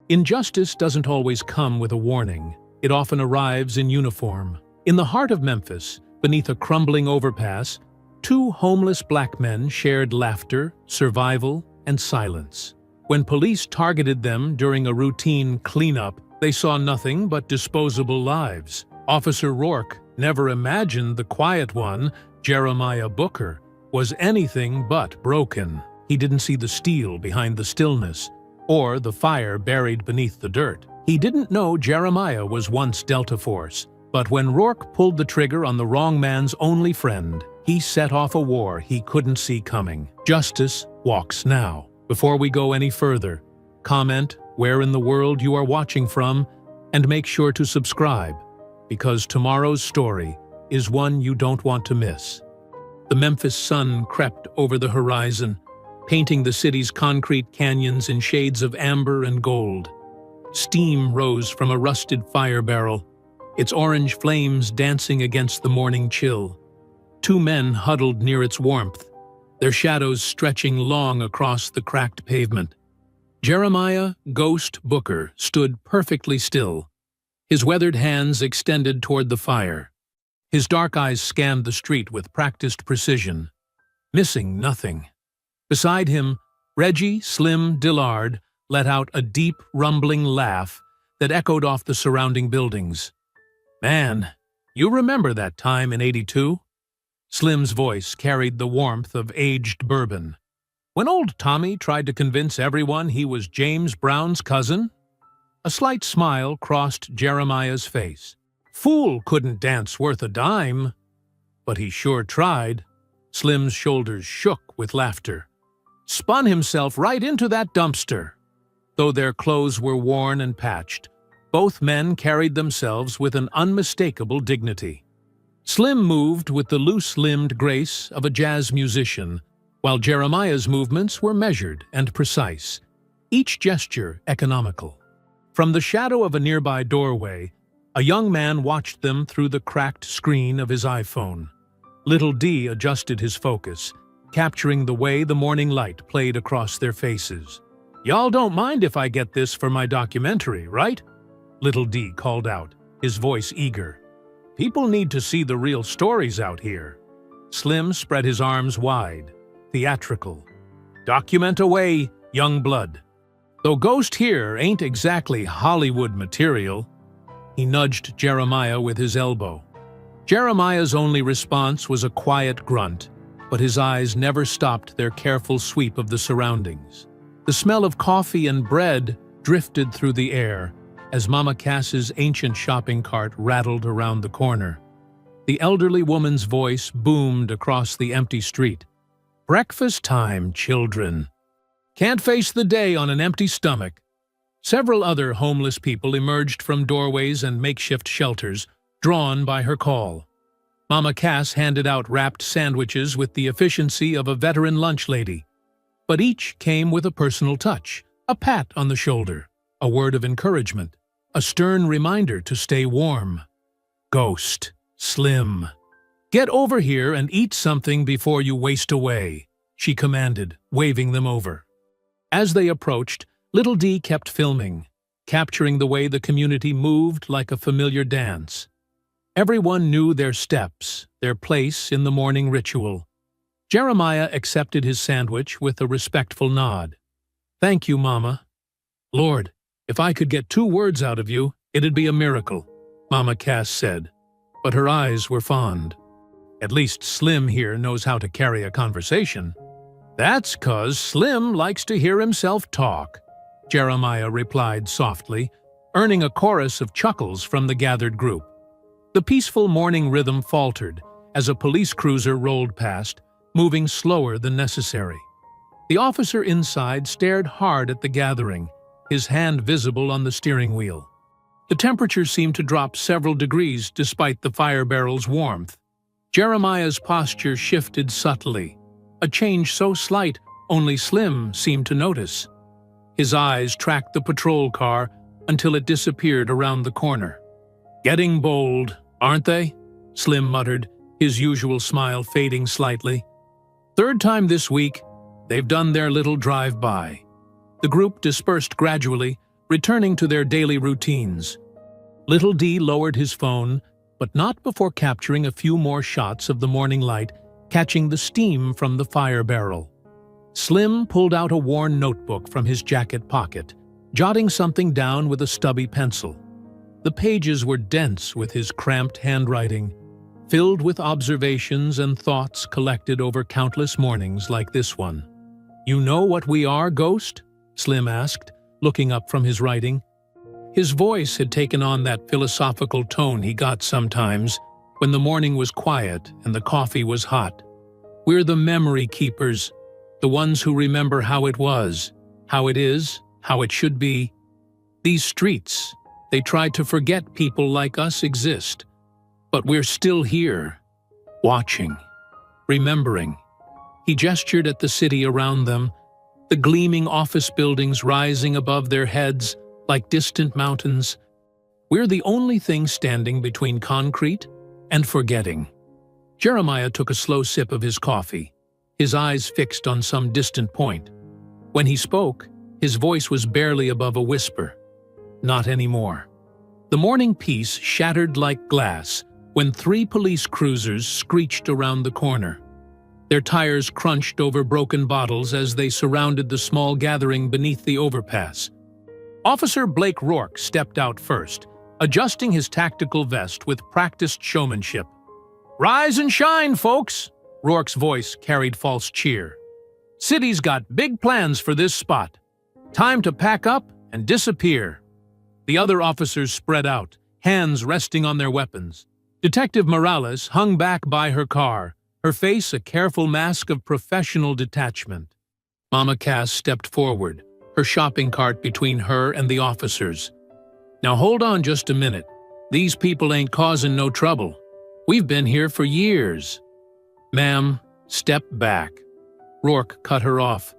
Injustice doesn't always come with a warning. It often arrives in uniform. In the heart of Memphis, beneath a crumbling overpass, two homeless black men shared laughter, survival, and silence. When police targeted them during a routine cleanup, they saw nothing but disposable lives. Officer Rourke never imagined the quiet one, Jeremiah Booker, was anything but broken. He didn't see the steel behind the stillness, or the fire buried beneath the dirt. He didn't know Jeremiah was once Delta Force, but when Rourke pulled the trigger on the wrong man's only friend, he set off a war he couldn't see coming. Justice walks now. Before we go any further, comment where in the world you are watching from, and make sure to subscribe, because tomorrow's story is one you don't want to miss. The Memphis sun crept over the horizon, painting the city's concrete canyons in shades of amber and gold. Steam rose from a rusted fire barrel, its orange flames dancing against the morning chill. Two men huddled near its warmth, their shadows stretching long across the cracked pavement. Jeremiah "Ghost" Booker stood perfectly still, his weathered hands extended toward the fire. His dark eyes scanned the street with practiced precision, missing nothing. Beside him, Reggie "Slim" Dillard let out a deep, rumbling laugh that echoed off the surrounding buildings. "Man, you remember that time in '82? Slim's voice carried the warmth of aged bourbon. "When old Tommy tried to convince everyone he was James Brown's cousin?" A slight smile crossed Jeremiah's face. "Fool couldn't dance worth a dime." "But he sure tried." Slim's shoulders shook with laughter. "Spun himself right into that dumpster." Though their clothes were worn and patched, both men carried themselves with an unmistakable dignity. Slim moved with the loose-limbed grace of a jazz musician, while Jeremiah's movements were measured and precise, each gesture economical. From the shadow of a nearby doorway, a young man watched them through the cracked screen of his iPhone. Little D adjusted his focus, capturing the way the morning light played across their faces. "Y'all don't mind if I get this for my documentary, right?" Little D called out, his voice eager. "People need to see the real stories out here." Slim spread his arms wide, theatrical. "Document away, young blood. Though Ghost here ain't exactly Hollywood material." He nudged Jeremiah with his elbow. Jeremiah's only response was a quiet grunt, but his eyes never stopped their careful sweep of the surroundings. The smell of coffee and bread drifted through the air as Mama Cass's ancient shopping cart rattled around the corner. The elderly woman's voice boomed across the empty street. "Breakfast time, children. Can't face the day on an empty stomach." Several other homeless people emerged from doorways and makeshift shelters, drawn by her call. Mama Cass handed out wrapped sandwiches with the efficiency of a veteran lunch lady. But each came with a personal touch, a pat on the shoulder, a word of encouragement, a stern reminder to stay warm. "Ghost, Slim, get over here and eat something before you waste away," she commanded, waving them over. As they approached, Little D kept filming, capturing the way the community moved like a familiar dance. Everyone knew their steps, their place in the morning ritual. Jeremiah accepted his sandwich with a respectful nod. "Thank you, Mama." "Lord, if I could get 2 words out of you, it'd be a miracle," Mama Cass said, but her eyes were fond. "At least Slim here knows how to carry a conversation." "That's 'cause Slim likes to hear himself talk," Jeremiah replied softly, earning a chorus of chuckles from the gathered group. The peaceful morning rhythm faltered as a police cruiser rolled past, moving slower than necessary. The officer inside stared hard at the gathering, his hand visible on the steering wheel. The temperature seemed to drop several degrees despite the fire barrel's warmth. Jeremiah's posture shifted subtly, a change so slight only Slim seemed to notice. His eyes tracked the patrol car until it disappeared around the corner. "Getting bold, aren't they?" Slim muttered, his usual smile fading slightly. "Third time this week, they've done their little drive-by." The group dispersed gradually, returning to their daily routines. Little D lowered his phone, but not before capturing a few more shots of the morning light catching the steam from the fire barrel. Slim pulled out a worn notebook from his jacket pocket, jotting something down with a stubby pencil. The pages were dense with his cramped handwriting, filled with observations and thoughts collected over countless mornings like this one. "You know what we are, Ghost?" Slim asked, looking up from his writing. His voice had taken on that philosophical tone he got sometimes when the morning was quiet and the coffee was hot. "We're the memory keepers, the ones who remember how it was, how it is, how it should be. These streets, they try to forget people like us exist. But we're still here, watching, remembering." He gestured at the city around them, the gleaming office buildings rising above their heads like distant mountains. "We're the only thing standing between concrete and forgetting." Jeremiah took a slow sip of his coffee, his eyes fixed on some distant point. When he spoke, his voice was barely above a whisper. Not anymore. The morning peace shattered like glass when 3 police cruisers screeched around the corner. Their tires crunched over broken bottles as they surrounded the small gathering beneath the overpass. Officer Blake Rourke stepped out first, adjusting his tactical vest with practiced showmanship. "Rise and shine, folks!" Rourke's voice carried false cheer. "City's got big plans for this spot. Time to pack up and disappear." The other officers spread out, hands resting on their weapons. Detective Morales hung back by her car, her face a careful mask of professional detachment. Mama Cass stepped forward, her shopping cart between her and the officers. "Now hold on just a minute. These people ain't causing no trouble. We've been here for years." "Ma'am, step back." Rourke cut her off.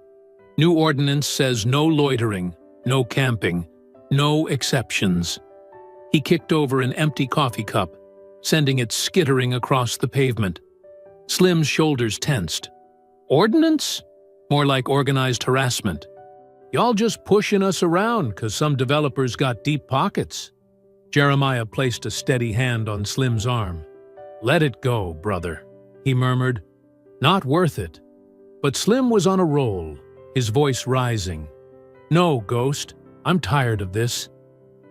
"New ordinance says no loitering, no camping, no exceptions." He kicked over an empty coffee cup, sending it skittering across the pavement. Slim's shoulders tensed. "Ordinance? More like organized harassment. Y'all just pushing us around 'cause some developers got deep pockets." Jeremiah placed a steady hand on Slim's arm. "Let it go, brother," he murmured. "Not worth it." But Slim was on a roll, his voice rising. "No, Ghost, I'm tired of this.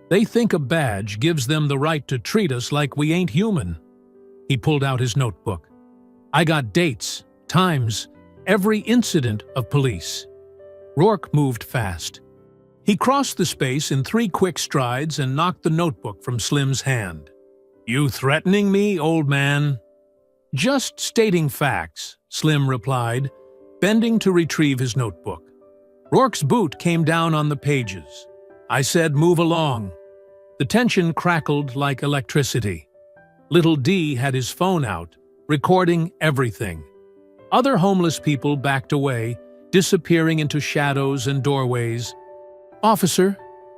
They think a badge gives them the right to treat us like we ain't human." He pulled out his notebook. "I got dates, times, every incident of police." Rourke moved fast. He crossed the space in 3 quick strides and knocked the notebook from Slim's hand. "You threatening me, old man?" "Just stating facts," Slim replied, bending to retrieve his notebook. Rourke's boot came down on the pages. "I said move along." The tension crackled like electricity. Little D had his phone out, recording everything. Other homeless people backed away, disappearing into shadows and doorways. "Officer,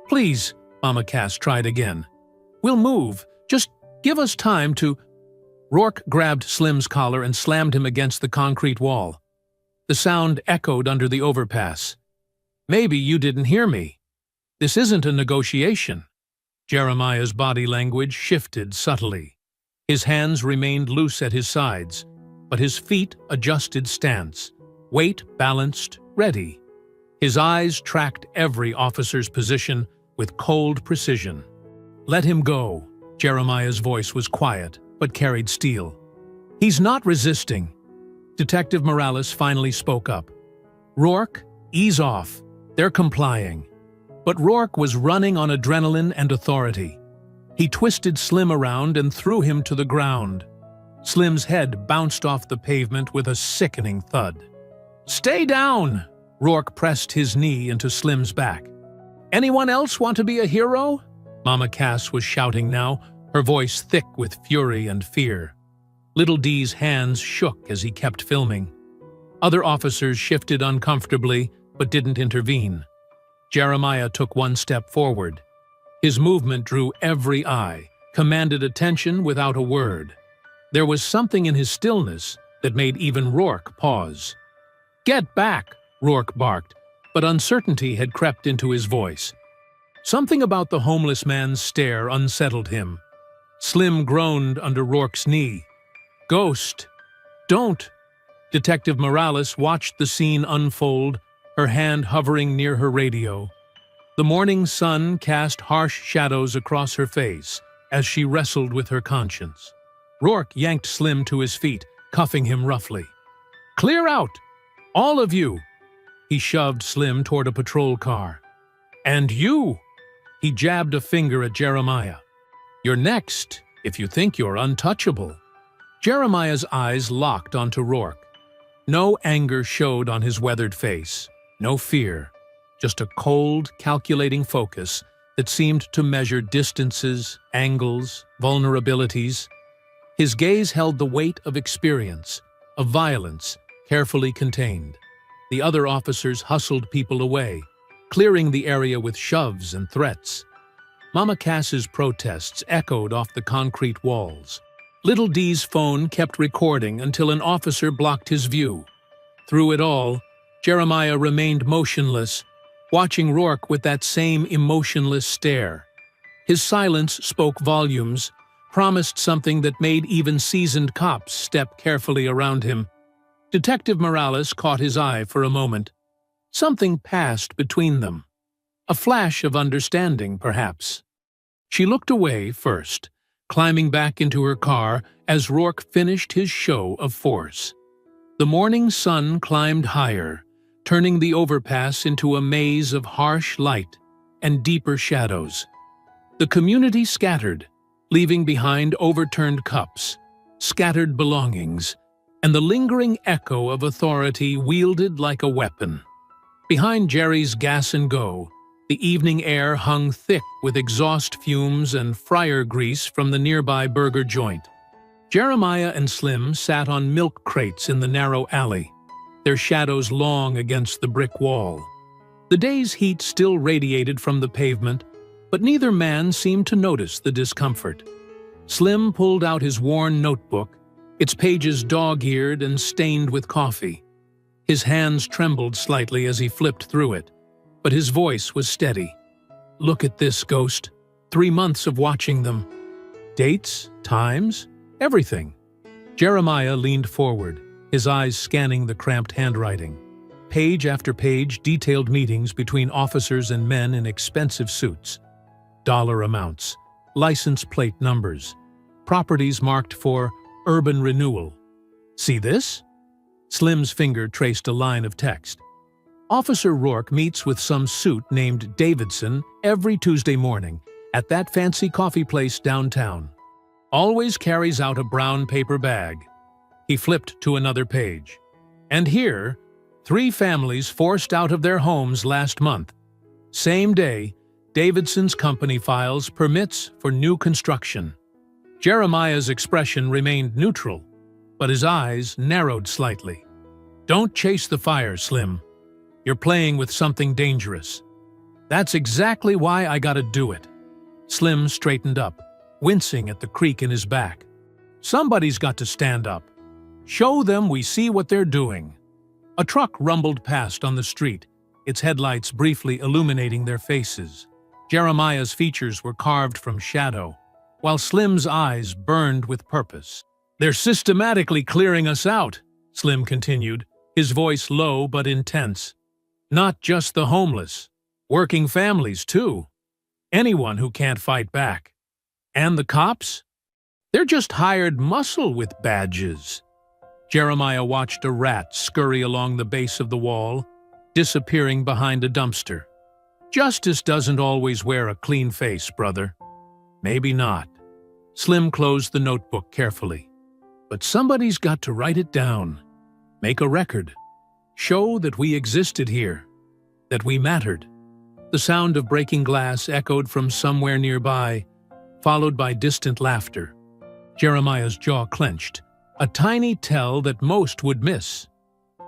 please," Mama Cass tried again. "We'll move. Just give us time to—" Rourke grabbed Slim's collar and slammed him against the concrete wall. The sound echoed under the overpass. "Maybe you didn't hear me. This isn't a negotiation." Jeremiah's body language shifted subtly. His hands remained loose at his sides, but his feet adjusted stance, weight balanced, ready. His eyes tracked every officer's position with cold precision. "Let him go." Jeremiah's voice was quiet, but carried steel. "He's not resisting." Detective Morales finally spoke up. "Rourke, ease off. They're complying." But Rourke was running on adrenaline and authority. He twisted Slim around and threw him to the ground. Slim's head bounced off the pavement with a sickening thud. "Stay down!" Rourke pressed his knee into Slim's back. "Anyone else want to be a hero?" Mama Cass was shouting now, her voice thick with fury and fear. Little D's hands shook as he kept filming. Other officers shifted uncomfortably, but didn't intervene. Jeremiah took 1 step forward. His movement drew every eye, commanded attention without a word. There was something in his stillness that made even Rourke pause. "Get back!" Rourke barked, but uncertainty had crept into his voice. Something about the homeless man's stare unsettled him. Slim groaned under Rourke's knee. "Ghost! Don't!" Detective Morales watched the scene unfold, her hand hovering near her radio. The morning sun cast harsh shadows across her face as she wrestled with her conscience. Rourke yanked Slim to his feet, cuffing him roughly. "Clear out! All of you!" He shoved Slim toward a patrol car. "And you!" He jabbed a finger at Jeremiah. "You're next, if you think you're untouchable." Jeremiah's eyes locked onto Rourke. No anger showed on his weathered face, no fear, just a cold, calculating focus that seemed to measure distances, angles, vulnerabilities. His gaze held the weight of experience, of violence, carefully contained. The other officers hustled people away, clearing the area with shoves and threats. Mama Cass's protests echoed off the concrete walls. Little Dee's phone kept recording until an officer blocked his view. Through it all, Jeremiah remained motionless, watching Rourke with that same emotionless stare. His silence spoke volumes, promised something that made even seasoned cops step carefully around him. Detective Morales caught his eye for a moment. Something passed between them. A flash of understanding, perhaps. She looked away first, climbing back into her car as Rourke finished his show of force. The morning sun climbed higher, turning the overpass into a maze of harsh light and deeper shadows. The community scattered, leaving behind overturned cups, scattered belongings, and the lingering echo of authority wielded like a weapon. Behind Jerry's gas and go, the evening air hung thick with exhaust fumes and fryer grease from the nearby burger joint. Jeremiah and Slim sat on milk crates in the narrow alley, their shadows long against the brick wall. The day's heat still radiated from the pavement, but neither man seemed to notice the discomfort. Slim pulled out his worn notebook, its pages dog-eared and stained with coffee. His hands trembled slightly as he flipped through it, but his voice was steady. "Look at this, Ghost. 3 months of watching them. Dates, times, everything." Jeremiah leaned forward, his eyes scanning the cramped handwriting. Page after page detailed meetings between officers and men in expensive suits. Dollar amounts, license plate numbers, properties marked for urban renewal. "See this?" Slim's finger traced a line of text. "Officer Rourke meets with some suit named Davidson every Tuesday morning at that fancy coffee place downtown. Always carries out a brown paper bag." He flipped to another page. "And here, 3 families forced out of their homes last month. Same day, Davidson's company files permits for new construction." Jeremiah's expression remained neutral, but his eyes narrowed slightly. "Don't chase the fire, Slim. You're playing with something dangerous." "That's exactly why I gotta do it." Slim straightened up, wincing at the creak in his back. "Somebody's got to stand up. Show them we see what they're doing." A truck rumbled past on the street, its headlights briefly illuminating their faces. Jeremiah's features were carved from shadow, while Slim's eyes burned with purpose. "They're systematically clearing us out," Slim continued, his voice low but intense. "Not just the homeless. Working families, too. Anyone who can't fight back. And the cops? They're just hired muscle with badges." Jeremiah watched a rat scurry along the base of the wall, disappearing behind a dumpster. "Justice doesn't always wear a clean face, brother." "Maybe not." Slim closed the notebook carefully. "But somebody's got to write it down. Make a record. Show that we existed here, that we mattered." The sound of breaking glass echoed from somewhere nearby, followed by distant laughter. Jeremiah's jaw clenched, a tiny tell that most would miss.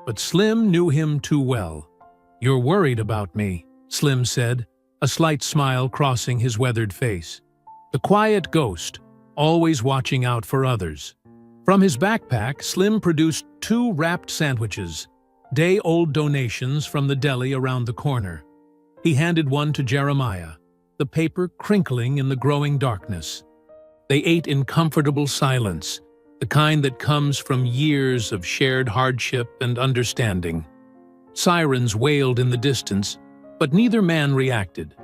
But Slim knew him too well. "You're worried about me," Slim said, a slight smile crossing his weathered face. The quiet ghost, always watching out for others. From his backpack, Slim produced 2 wrapped sandwiches, day-old donations from the deli around the corner. He handed one to Jeremiah. the paper crinkling in the growing darkness. They ate in comfortable silence, the kind that comes from years of shared hardship and understanding. Sirens wailed in the distance, but neither man reacted.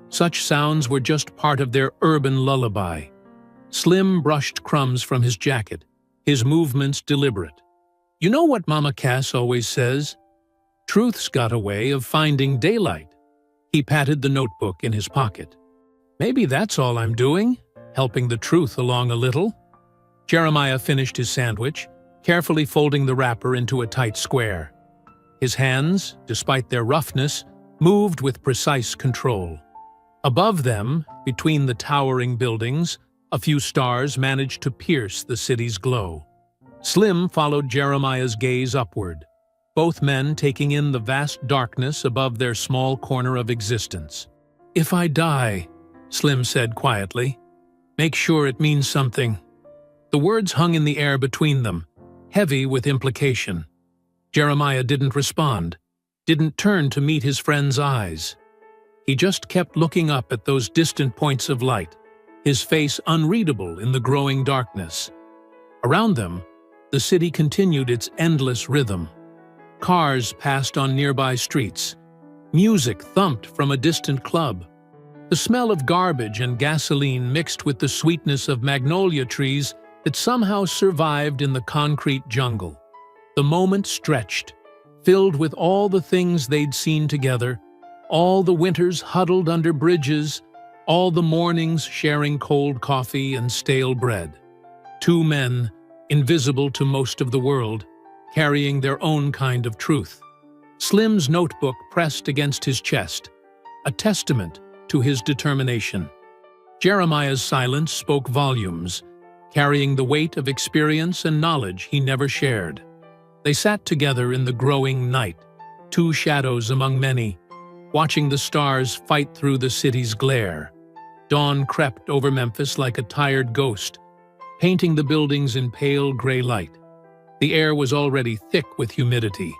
Such sounds were just part of their urban lullaby. Slim brushed crumbs from his jacket, his movements deliberate. You know what Mama Cass always says? Truth's got a way of finding daylight. He patted the notebook in his pocket. Maybe that's all I'm doing, helping the truth along a little. Jeremiah finished his sandwich, carefully folding the wrapper into a tight square. His hands, despite their roughness, moved with precise control. Above them, between the towering buildings, a few stars managed to pierce the city's glow. Slim followed Jeremiah's gaze upward, both men taking in the vast darkness above their small corner of existence. "If I die," Slim said quietly, "make sure it means something." The words hung in the air between them, heavy with implication. Jeremiah didn't respond, didn't turn to meet his friend's eyes. He just kept looking up at those distant points of light, his face unreadable in the growing darkness. Around them, the city continued its endless rhythm. Cars passed on nearby streets. Music thumped from a distant club. The smell of garbage and gasoline mixed with the sweetness of magnolia trees that somehow survived in the concrete jungle. The moment stretched, filled with all the things they'd seen together, all the winters huddled under bridges, all the mornings sharing cold coffee and stale bread. Two men, invisible to most of the world, carrying their own kind of truth. Slim's notebook pressed against his chest, a testament to his determination. Jeremiah's silence spoke volumes, carrying the weight of experience and knowledge he never shared. They sat together in the growing night, two shadows among many, watching the stars fight through the city's glare. Dawn crept over Memphis like a tired ghost, painting the buildings in pale gray light. The air was already thick with humidity,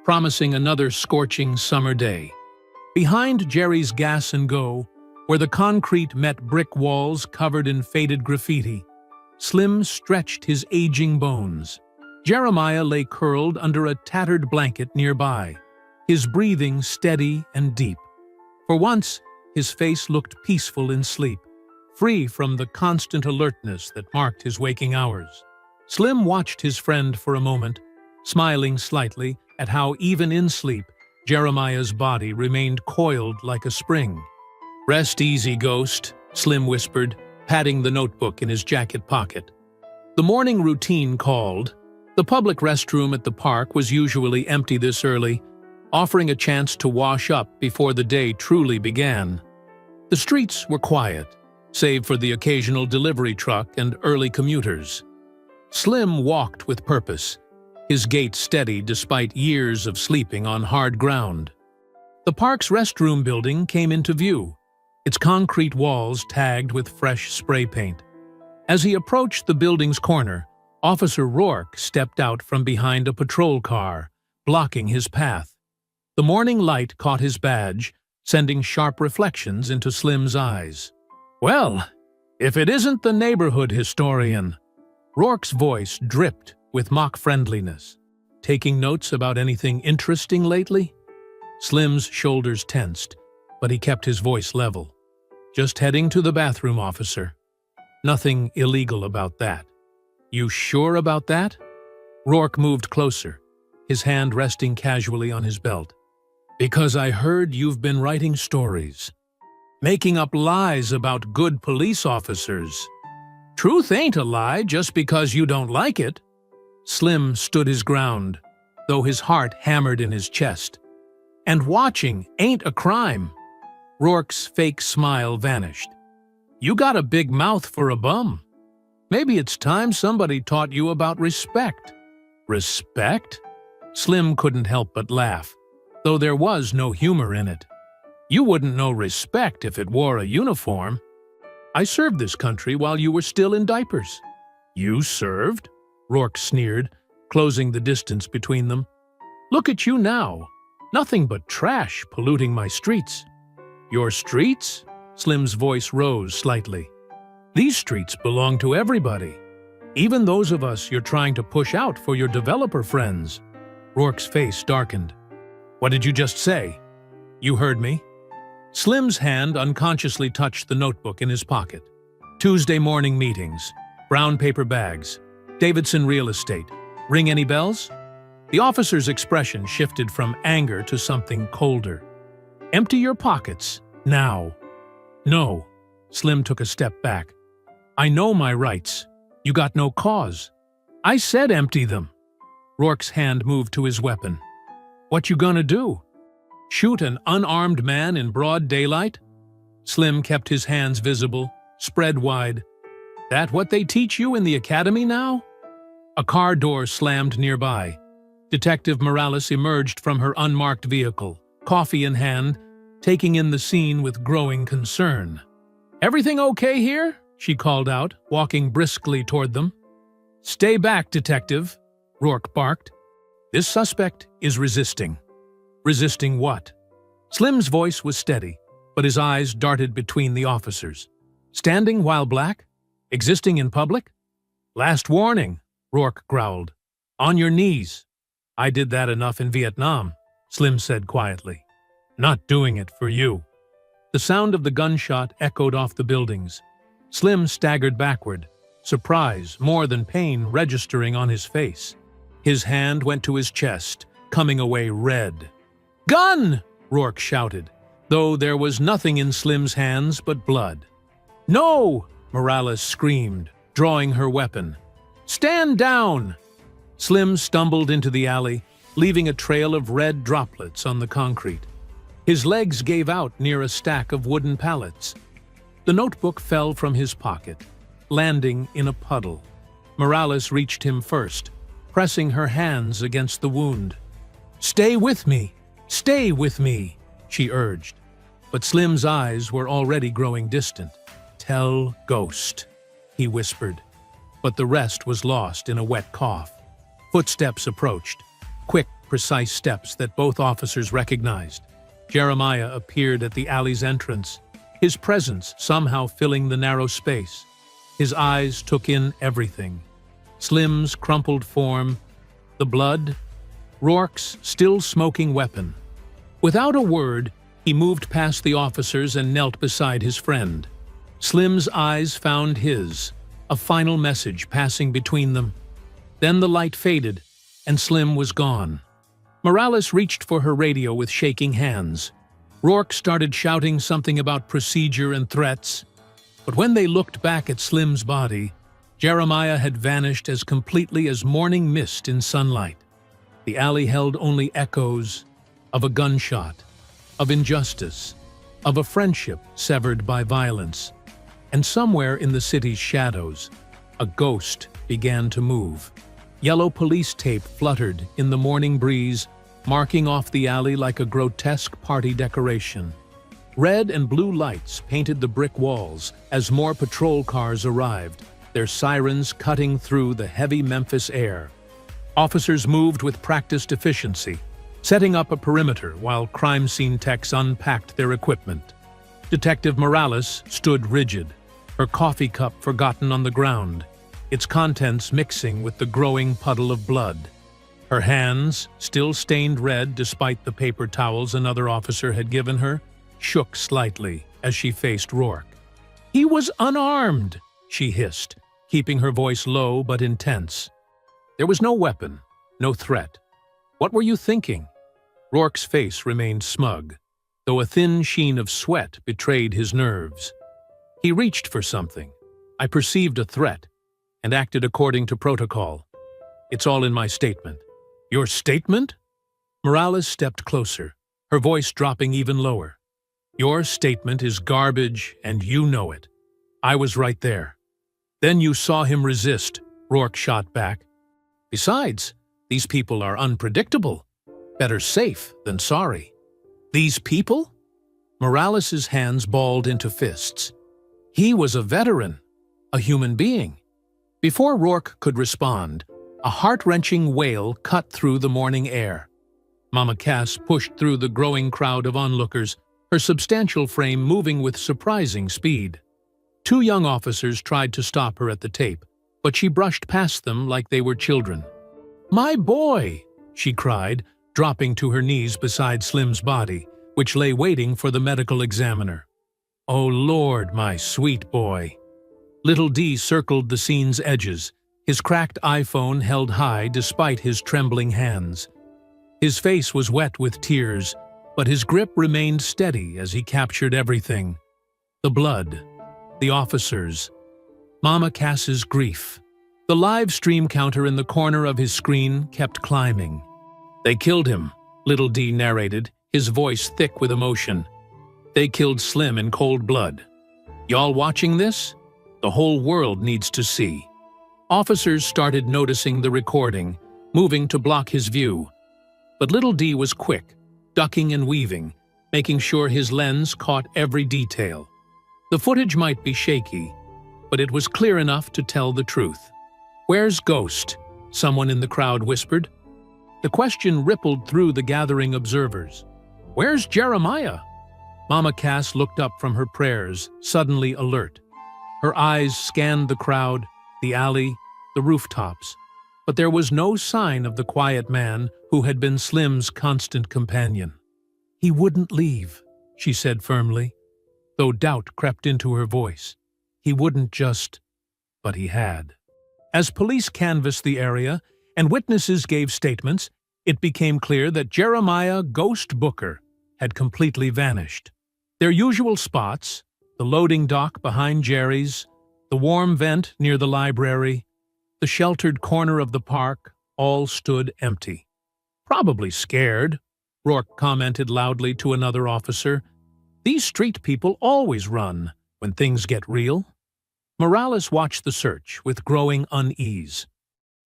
promising another scorching summer day. Behind Jerry's Gas and Go, where the concrete met brick walls covered in faded graffiti, Slim stretched his aging bones. Jeremiah lay curled under a tattered blanket nearby, his breathing steady and deep. For once, his face looked peaceful in sleep, free from the constant alertness that marked his waking hours. Slim watched his friend for a moment, smiling slightly at how even in sleep, Jeremiah's body remained coiled like a spring. "Rest easy, Ghost," Slim whispered, patting the notebook in his jacket pocket. The morning routine called. The public restroom at the park was usually empty this early, offering a chance to wash up before the day truly began. The streets were quiet, save for the occasional delivery truck and early commuters. Slim walked with purpose, his gait steady despite years of sleeping on hard ground. The park's restroom building came into view, its concrete walls tagged with fresh spray paint. As he approached the building's corner, Officer Rourke stepped out from behind a patrol car, blocking his path. The morning light caught his badge, sending sharp reflections into Slim's eyes. "Well, if it isn't the neighborhood historian!" Rourke's voice dripped with mock friendliness. "Taking notes about anything interesting lately?" Slim's shoulders tensed, but he kept his voice level. "Just heading to the bathroom, officer. Nothing illegal about that." "You sure about that?" Rourke moved closer, his hand resting casually on his belt. "Because I heard you've been writing stories, making up lies about good police officers. Truth ain't a lie just because you don't like it." Slim stood his ground, though his heart hammered in his chest. "And watching ain't a crime." Rourke's fake smile vanished. "You got a big mouth for a bum. Maybe it's time somebody taught you about respect." "Respect?" Slim couldn't help but laugh, though there was no humor in it. "You wouldn't know respect if it wore a uniform. I served this country while you were still in diapers." "You served?" Rourke sneered, closing the distance between them. "Look at you now. Nothing but trash polluting my streets." "Your streets?" Slim's voice rose slightly. "These streets belong to everybody, even those of us you're trying to push out for your developer friends." Rourke's face darkened. "What did you just say?" "You heard me." Slim's hand unconsciously touched the notebook in his pocket. "Tuesday morning meetings, brown paper bags, Davidson Real Estate. Ring any bells?" The officer's expression shifted from anger to something colder. "Empty your pockets, now." "No." Slim took a step back. "I know my rights. You got no cause." "I said empty them." Rourke's hand moved to his weapon. "What you gonna do? Shoot an unarmed man in broad daylight?" Slim kept his hands visible, spread wide. "That what they teach you in the academy now?" A car door slammed nearby. Detective Morales emerged from her unmarked vehicle, coffee in hand, taking in the scene with growing concern. "Everything okay here?" she called out, walking briskly toward them. "Stay back, detective," Rourke barked. "This suspect is resisting." "Resisting what?" Slim's voice was steady, but his eyes darted between the officers. "Standing while black? Existing in public?" "Last warning," Rourke growled. "On your knees." "I did that enough in Vietnam," Slim said quietly. "Not doing it for you." The sound of the gunshot echoed off the buildings. Slim staggered backward, surprise more than pain registering on his face. His hand went to his chest, coming away red. "Gun!" Rourke shouted, though there was nothing in Slim's hands but blood. "No!" Morales screamed, drawing her weapon. "Stand down!" Slim stumbled into the alley, leaving a trail of red droplets on the concrete. His legs gave out near a stack of wooden pallets. The notebook fell from his pocket, landing in a puddle. Morales reached him first, pressing her hands against the wound. "Stay with me! Stay with me!" she urged. But Slim's eyes were already growing distant. "Tell Ghost," he whispered. But the rest was lost in a wet cough. Footsteps approached, quick, precise steps that both officers recognized. Jeremiah appeared at the alley's entrance, his presence somehow filling the narrow space. His eyes took in everything. Slim's crumpled form, the blood, Rourke's still smoking weapon. Without a word, he moved past the officers and knelt beside his friend. Slim's eyes found his, a final message passing between them. Then the light faded, and Slim was gone. Morales reached for her radio with shaking hands. Rourke started shouting something about procedure and threats. But when they looked back at Slim's body, Jeremiah had vanished as completely as morning mist in sunlight. The alley held only echoes of a gunshot, of injustice, of a friendship severed by violence. And somewhere in the city's shadows, a ghost began to move. Yellow police tape fluttered in the morning breeze, marking off the alley like a grotesque party decoration. Red and blue lights painted the brick walls as more patrol cars arrived, their sirens cutting through the heavy Memphis air. Officers moved with practiced efficiency, setting up a perimeter while crime scene techs unpacked their equipment. Detective Morales stood rigid, her coffee cup forgotten on the ground, its contents mixing with the growing puddle of blood. Her hands, still stained red despite the paper towels another officer had given her, shook slightly as she faced Rourke. "He was unarmed," she hissed, keeping her voice low but intense. "There was no weapon, no threat. What were you thinking?" Rourke's face remained smug, though a thin sheen of sweat betrayed his nerves. He reached for something. "I perceived a threat and acted according to protocol. It's all in my statement." "Your statement?" Morales stepped closer, her voice dropping even lower. "Your statement is garbage, and you know it. I was right there." "Then you saw him resist," Rourke shot back. "Besides, these people are unpredictable. Better safe than sorry." "These people?" Morales's hands balled into fists. He was a veteran, a human being. Before Rourke could respond, a heart-wrenching wail cut through the morning air. Mama Cass pushed through the growing crowd of onlookers, her substantial frame moving with surprising speed. Two young officers tried to stop her at the tape, but she brushed past them like they were children. "My boy!" she cried, dropping to her knees beside Slim's body, which lay waiting for the medical examiner. "Oh Lord, my sweet boy." Little D circled the scene's edges, his cracked iPhone held high despite his trembling hands. His face was wet with tears, but his grip remained steady as he captured everything. The blood, the officers, Mama Cass's grief. The live stream counter in the corner of his screen kept climbing. "They killed him," Little D narrated, his voice thick with emotion. "They killed Slim in cold blood. Y'all watching this? The whole world needs to see." Officers started noticing the recording, moving to block his view. But Little D was quick, ducking and weaving, making sure his lens caught every detail. The footage might be shaky, but it was clear enough to tell the truth. "Where's Ghost?" someone in the crowd whispered. The question rippled through the gathering observers. "Where's Jeremiah?" Mama Cass looked up from her prayers, suddenly alert. Her eyes scanned the crowd, the alley, the rooftops, but there was no sign of the quiet man who had been Slim's constant companion. "He wouldn't leave," she said firmly, though doubt crept into her voice. He wouldn't just, but he had. As police canvassed the area and witnesses gave statements, it became clear that Jeremiah "Ghost" Booker had completely vanished. Their usual spots, the loading dock behind Jerry's, the warm vent near the library, the sheltered corner of the park, all stood empty. "Probably scared," Rourke commented loudly to another officer. "These street people always run when things get real." Morales watched the search with growing unease.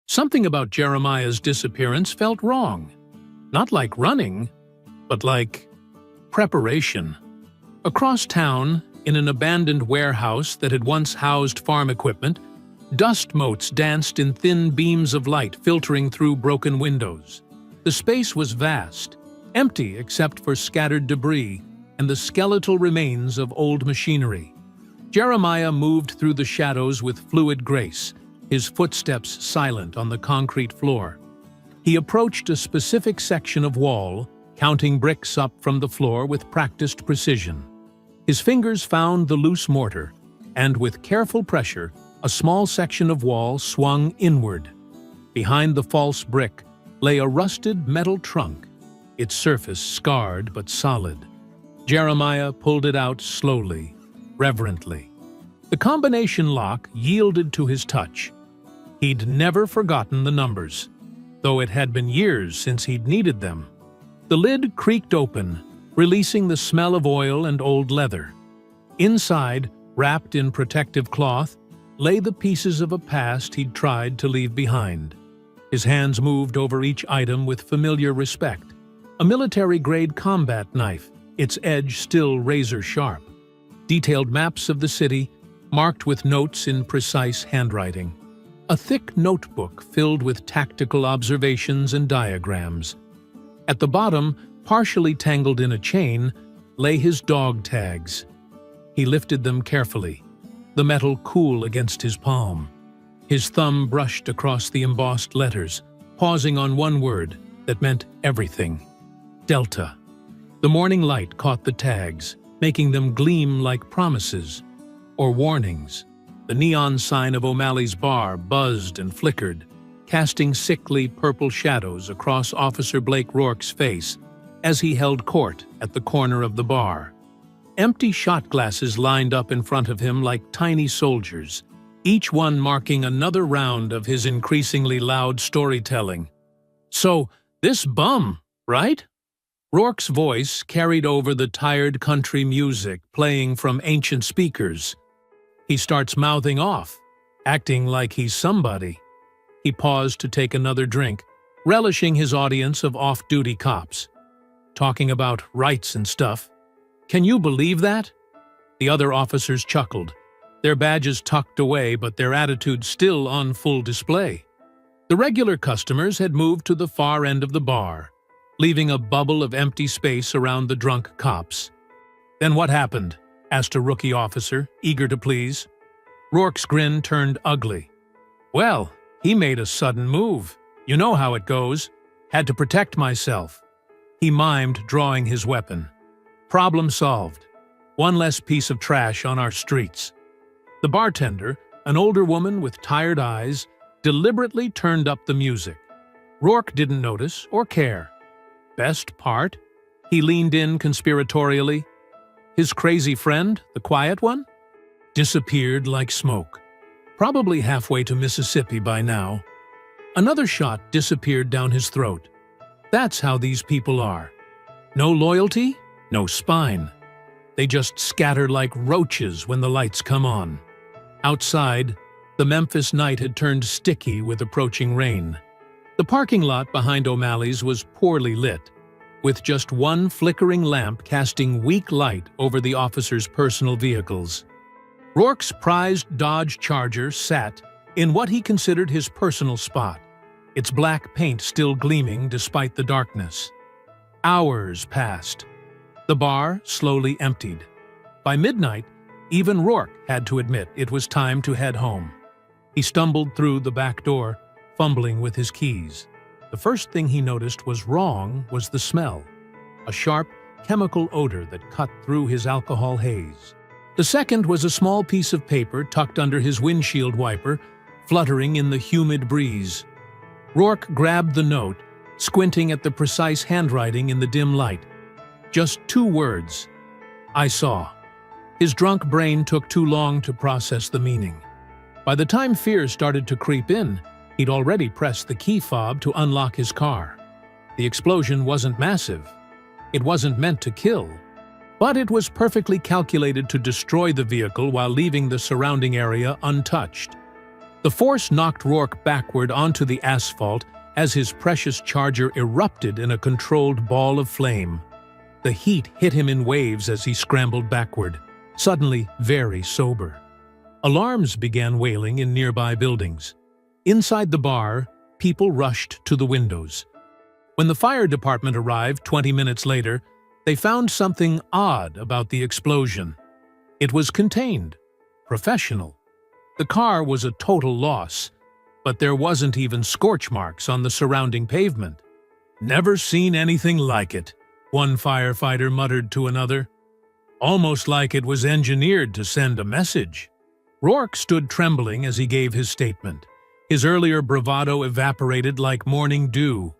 Something about Jeremiah's disappearance felt wrong. Not like running, but like preparation. Across town, in an abandoned warehouse that had once housed farm equipment, dust motes danced in thin beams of light filtering through broken windows. The space was vast, empty except for scattered debris and the skeletal remains of old machinery. Jeremiah moved through the shadows with fluid grace, his footsteps silent on the concrete floor. He approached a specific section of wall, counting bricks up from the floor with practiced precision. His fingers found the loose mortar, and with careful pressure, a small section of wall swung inward. Behind the false brick lay a rusted metal trunk, its surface scarred but solid. Jeremiah pulled it out slowly, reverently. The combination lock yielded to his touch. He'd never forgotten the numbers, though it had been years since he'd needed them. The lid creaked open, releasing the smell of oil and old leather. Inside, wrapped in protective cloth, lay the pieces of a past he'd tried to leave behind. His hands moved over each item with familiar respect. A military-grade combat knife, its edge still razor-sharp. Detailed maps of the city, marked with notes in precise handwriting. A thick notebook filled with tactical observations and diagrams. At the bottom, partially tangled in a chain, lay his dog tags. He lifted them carefully, the metal cool against his palm. His thumb brushed across the embossed letters, pausing on one word that meant everything. Delta. The morning light caught the tags, making them gleam like promises or warnings. The neon sign of O'Malley's bar buzzed and flickered, casting sickly purple shadows across Officer Blake Rourke's face as he held court at the corner of the bar. Empty shot glasses lined up in front of him like tiny soldiers, each one marking another round of his increasingly loud storytelling. "So, this bum, right?" Rourke's voice carried over the tired country music playing from ancient speakers. He starts mouthing off, acting like he's somebody. He paused to take another drink, relishing his audience of off-duty cops. Talking about rights and stuff. "Can you believe that?" The other officers chuckled, their badges tucked away but their attitudes still on full display. The regular customers had moved to the far end of the bar, leaving a bubble of empty space around the drunk cops. "Then what happened?" asked a rookie officer, eager to please. Rourke's grin turned ugly. "Well, he made a sudden move. You know how it goes. Had to protect myself." He mimed drawing his weapon. Problem solved. One less piece of trash on our streets. The bartender, an older woman with tired eyes, deliberately turned up the music. Rourke didn't notice or care. Best part? He leaned in conspiratorially. His crazy friend, the quiet one, disappeared like smoke. Probably halfway to Mississippi by now. Another shot disappeared down his throat. That's how these people are. No loyalty, no spine. They just scatter like roaches when the lights come on. Outside, the Memphis night had turned sticky with approaching rain. The parking lot behind O'Malley's was poorly lit, with just one flickering lamp casting weak light over the officers' personal vehicles. Rourke's prized Dodge Charger sat in what he considered his personal spot, its black paint still gleaming despite the darkness. Hours passed. The bar slowly emptied. By midnight, even Rourke had to admit it was time to head home. He stumbled through the back door, fumbling with his keys. The first thing he noticed was wrong was the smell, a sharp chemical odor that cut through his alcohol haze. The second was a small piece of paper tucked under his windshield wiper, fluttering in the humid breeze. Rourke grabbed the note, squinting at the precise handwriting in the dim light. Just 2 words. "I saw." His drunk brain took too long to process the meaning. By the time fear started to creep in, he'd already pressed the key fob to unlock his car. The explosion wasn't massive. It wasn't meant to kill. But it was perfectly calculated to destroy the vehicle while leaving the surrounding area untouched. The force knocked Rourke backward onto the asphalt as his precious Charger erupted in a controlled ball of flame. The heat hit him in waves as he scrambled backward, suddenly very sober. Alarms began wailing in nearby buildings. Inside the bar, people rushed to the windows. When the fire department arrived 20 minutes later, they found something odd about the explosion. It was contained, professional. The car was a total loss, but there wasn't even scorch marks on the surrounding pavement. "Never seen anything like it," one firefighter muttered to another. "Almost like it was engineered to send a message." Rourke stood trembling as he gave his statement. His earlier bravado evaporated like morning dew.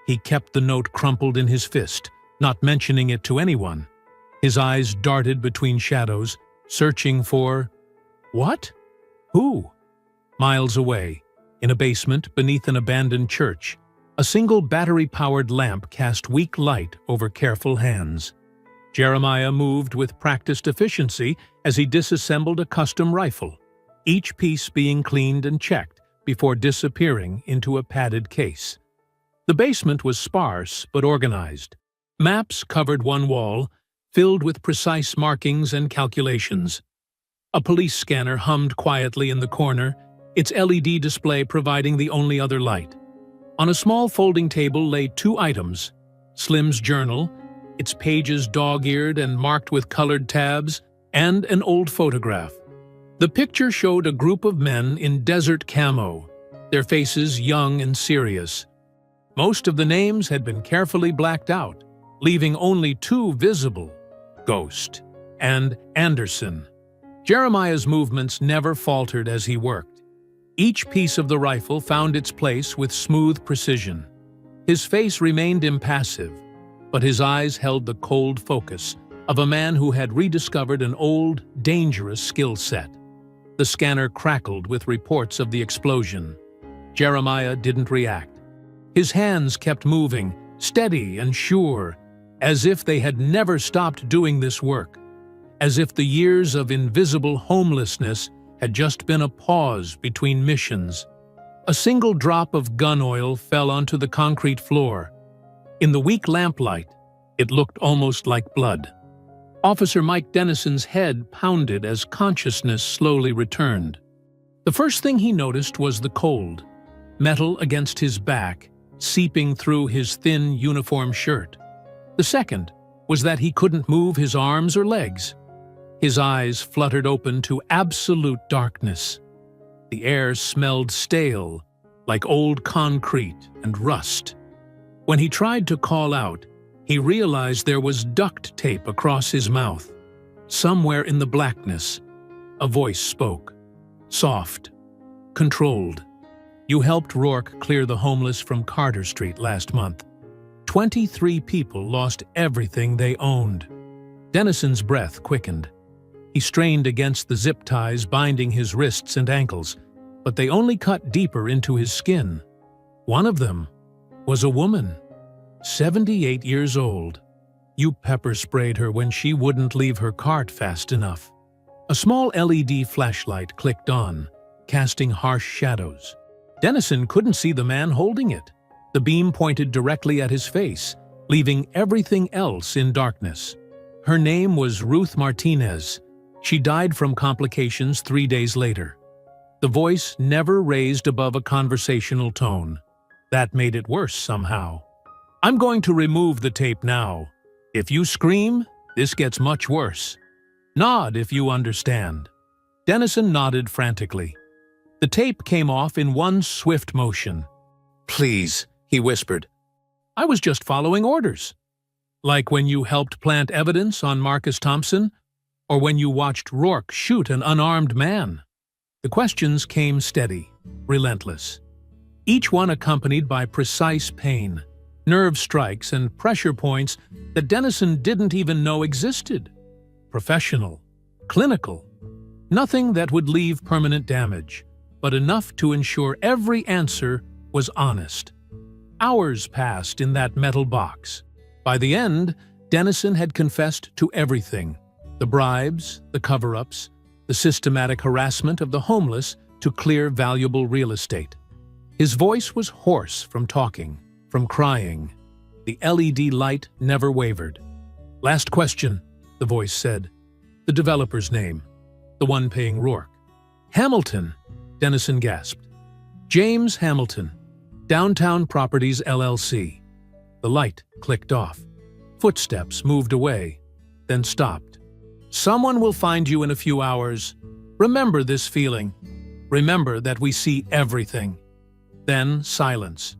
He kept the note crumpled in his fist, not mentioning it to anyone. His eyes darted between shadows, searching for... What? Who? Miles away, in a basement beneath an abandoned church, a single battery-powered lamp cast weak light over careful hands. Jeremiah moved with practiced efficiency as he disassembled a custom rifle, each piece being cleaned and checked before disappearing into a padded case. The basement was sparse but organized. Maps covered one wall, filled with precise markings and calculations. A police scanner hummed quietly in the corner, its LED display providing the only other light. On a small folding table lay 2 items: Slim's journal, its pages dog-eared and marked with colored tabs, and an old photograph. The picture showed a group of men in desert camo, their faces young and serious. Most of the names had been carefully blacked out, leaving only 2 visible: Ghost and Anderson. Jeremiah's movements never faltered as he worked. Each piece of the rifle found its place with smooth precision. His face remained impassive, but his eyes held the cold focus of a man who had rediscovered an old, dangerous skill set. The scanner crackled with reports of the explosion. Jeremiah didn't react. His hands kept moving, steady and sure, as if they had never stopped doing this work, as if the years of invisible homelessness had just been a pause between missions. A single drop of gun oil fell onto the concrete floor. In the weak lamplight, it looked almost like blood. Officer Mike Dennison's head pounded as consciousness slowly returned. The first thing he noticed was the cold, metal against his back, seeping through his thin uniform shirt. The second, was that he couldn't move his arms or legs. His eyes fluttered open to absolute darkness. The air smelled stale, like old concrete and rust. When he tried to call out, he realized there was duct tape across his mouth. Somewhere in the blackness, a voice spoke. Soft, controlled. "You helped Rourke clear the homeless from Carter Street last month. 23 people lost everything they owned." Dennison's breath quickened. He strained against the zip ties binding his wrists and ankles, but they only cut deeper into his skin. One of them was a woman, 78 years old. You pepper-sprayed her when she wouldn't leave her cart fast enough. A small LED flashlight clicked on, casting harsh shadows. Dennison couldn't see the man holding it. The beam pointed directly at his face, leaving everything else in darkness. Her name was Ruth Martinez. She died from complications 3 days later. The voice never raised above a conversational tone. That made it worse somehow. "I'm going to remove the tape now. If you scream, this gets much worse. Nod if you understand." Dennison nodded frantically. The tape came off in one swift motion. "Please," he whispered. "I was just following orders." "Like when you helped plant evidence on Marcus Thompson? Or when you watched Rourke shoot an unarmed man?" The questions came steady, relentless. Each one accompanied by precise pain, nerve strikes and pressure points that Dennison didn't even know existed. Professional, clinical, nothing that would leave permanent damage, but enough to ensure every answer was honest. Hours passed in that metal box. By the end, Dennison had confessed to everything: the bribes, the cover-ups, the systematic harassment of the homeless to clear valuable real estate. His voice was hoarse from talking, from crying. The LED light never wavered. "Last question," the voice said. "The developer's name, the one paying Rourke." "Hamilton," Dennison gasped. "James Hamilton, Downtown Properties LLC." The light clicked off. Footsteps moved away, then stopped. "Someone will find you in a few hours. Remember this feeling. Remember that we see everything." Then silence.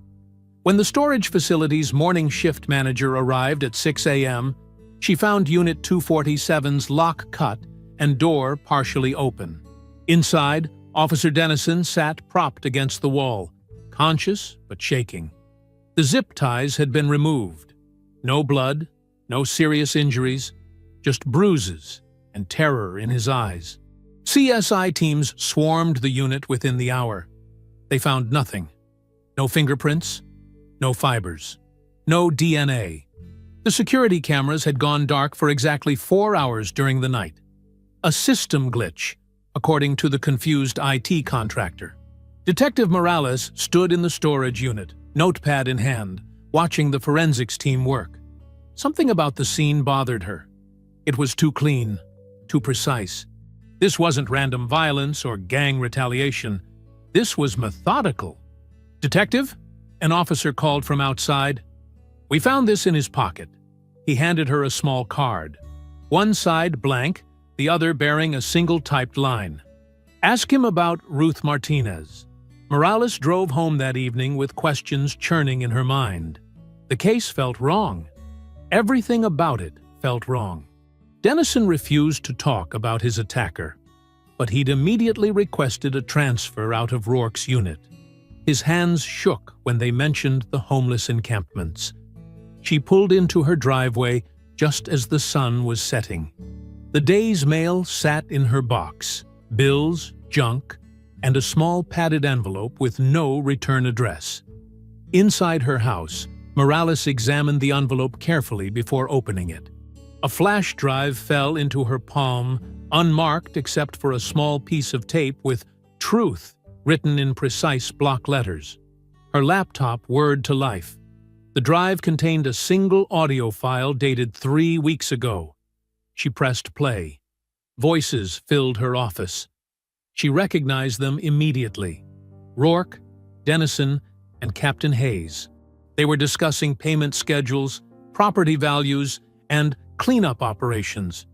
When the storage facility's morning shift manager arrived at 6 a.m., she found Unit 247's lock cut and door partially open. Inside, Officer Dennison sat propped against the wall, conscious but shaking. The zip ties had been removed. No blood, no serious injuries, just bruises and terror in his eyes. CSI teams swarmed the unit within the hour. They found nothing. No fingerprints, no fibers, no DNA. The security cameras had gone dark for exactly 4 hours during the night. A system glitch, according to the confused IT contractor. Detective Morales stood in the storage unit, notepad in hand, watching the forensics team work. Something about the scene bothered her. It was too clean, too precise. This wasn't random violence or gang retaliation. This was methodical. "Detective?" An officer called from outside. "We found this in his pocket." He handed her a small card. One side blank, the other bearing a single typed line. "Ask him about Ruth Martinez." Morales drove home that evening with questions churning in her mind. The case felt wrong. Everything about it felt wrong. Dennison refused to talk about his attacker, but he'd immediately requested a transfer out of Rourke's unit. His hands shook when they mentioned the homeless encampments. She pulled into her driveway just as the sun was setting. The day's mail sat in her box, bills, junk, and a small padded envelope with no return address. Inside her house, Morales examined the envelope carefully before opening it. A flash drive fell into her palm, unmarked except for a small piece of tape with "Truth" written in precise block letters. Her laptop whirred to life. The drive contained a single audio file dated 3 weeks ago. She pressed play. Voices filled her office. She recognized them immediately. Rourke, Dennison, and Captain Hayes. They were discussing payment schedules, property values, and cleanup operations.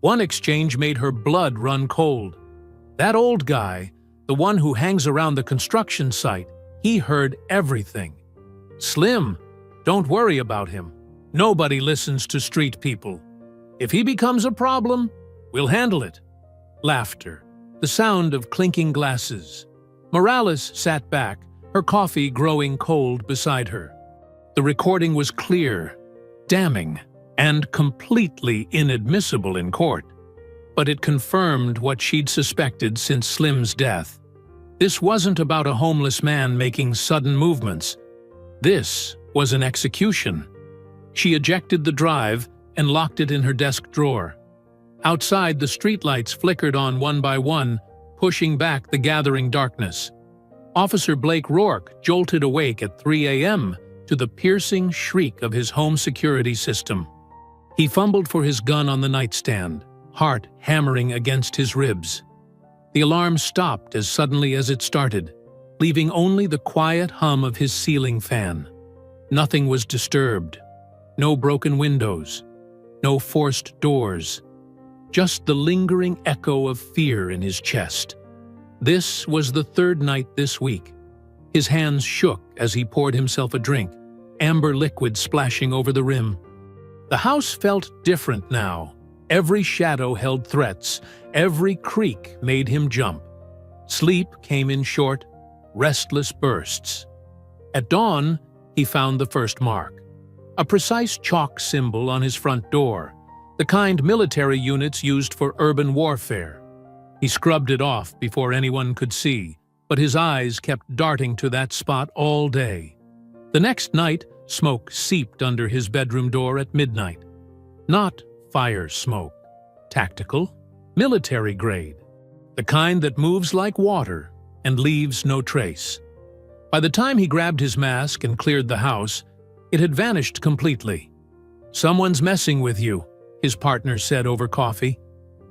One exchange made her blood run cold. That old guy, the one who hangs around the construction site, he heard everything. Slim, don't worry about him. Nobody listens to street people. If he becomes a problem, we'll handle it. Laughter. The sound of clinking glasses. Morales sat back, her coffee growing cold beside her. The recording was clear, damning, and completely inadmissible in court. But it confirmed what she'd suspected since Slim's death. This wasn't about a homeless man making sudden movements. This was an execution. She ejected the drive and locked it in her desk drawer. Outside, the streetlights flickered on one by one, pushing back the gathering darkness. Officer Blake Rourke jolted awake at 3 a.m. to the piercing shriek of his home security system. He fumbled for his gun on the nightstand, heart hammering against his ribs. The alarm stopped as suddenly as it started, leaving only the quiet hum of his ceiling fan. Nothing was disturbed. No broken windows. No forced doors. Just the lingering echo of fear in his chest. This was the third night this week. His hands shook as he poured himself a drink, amber liquid splashing over the rim. The house felt different now. Every shadow held threats. Every creak made him jump. Sleep came in short, restless bursts. At dawn, he found the first mark. A precise chalk symbol on his front door, the kind military units used for urban warfare. He scrubbed it off before anyone could see, but his eyes kept darting to that spot all day. The next night, smoke seeped under his bedroom door at midnight. Not fire smoke. Tactical, military grade. The kind that moves like water and leaves no trace. By the time he grabbed his mask and cleared the house, it had vanished completely. "Someone's messing with you," his partner said over coffee.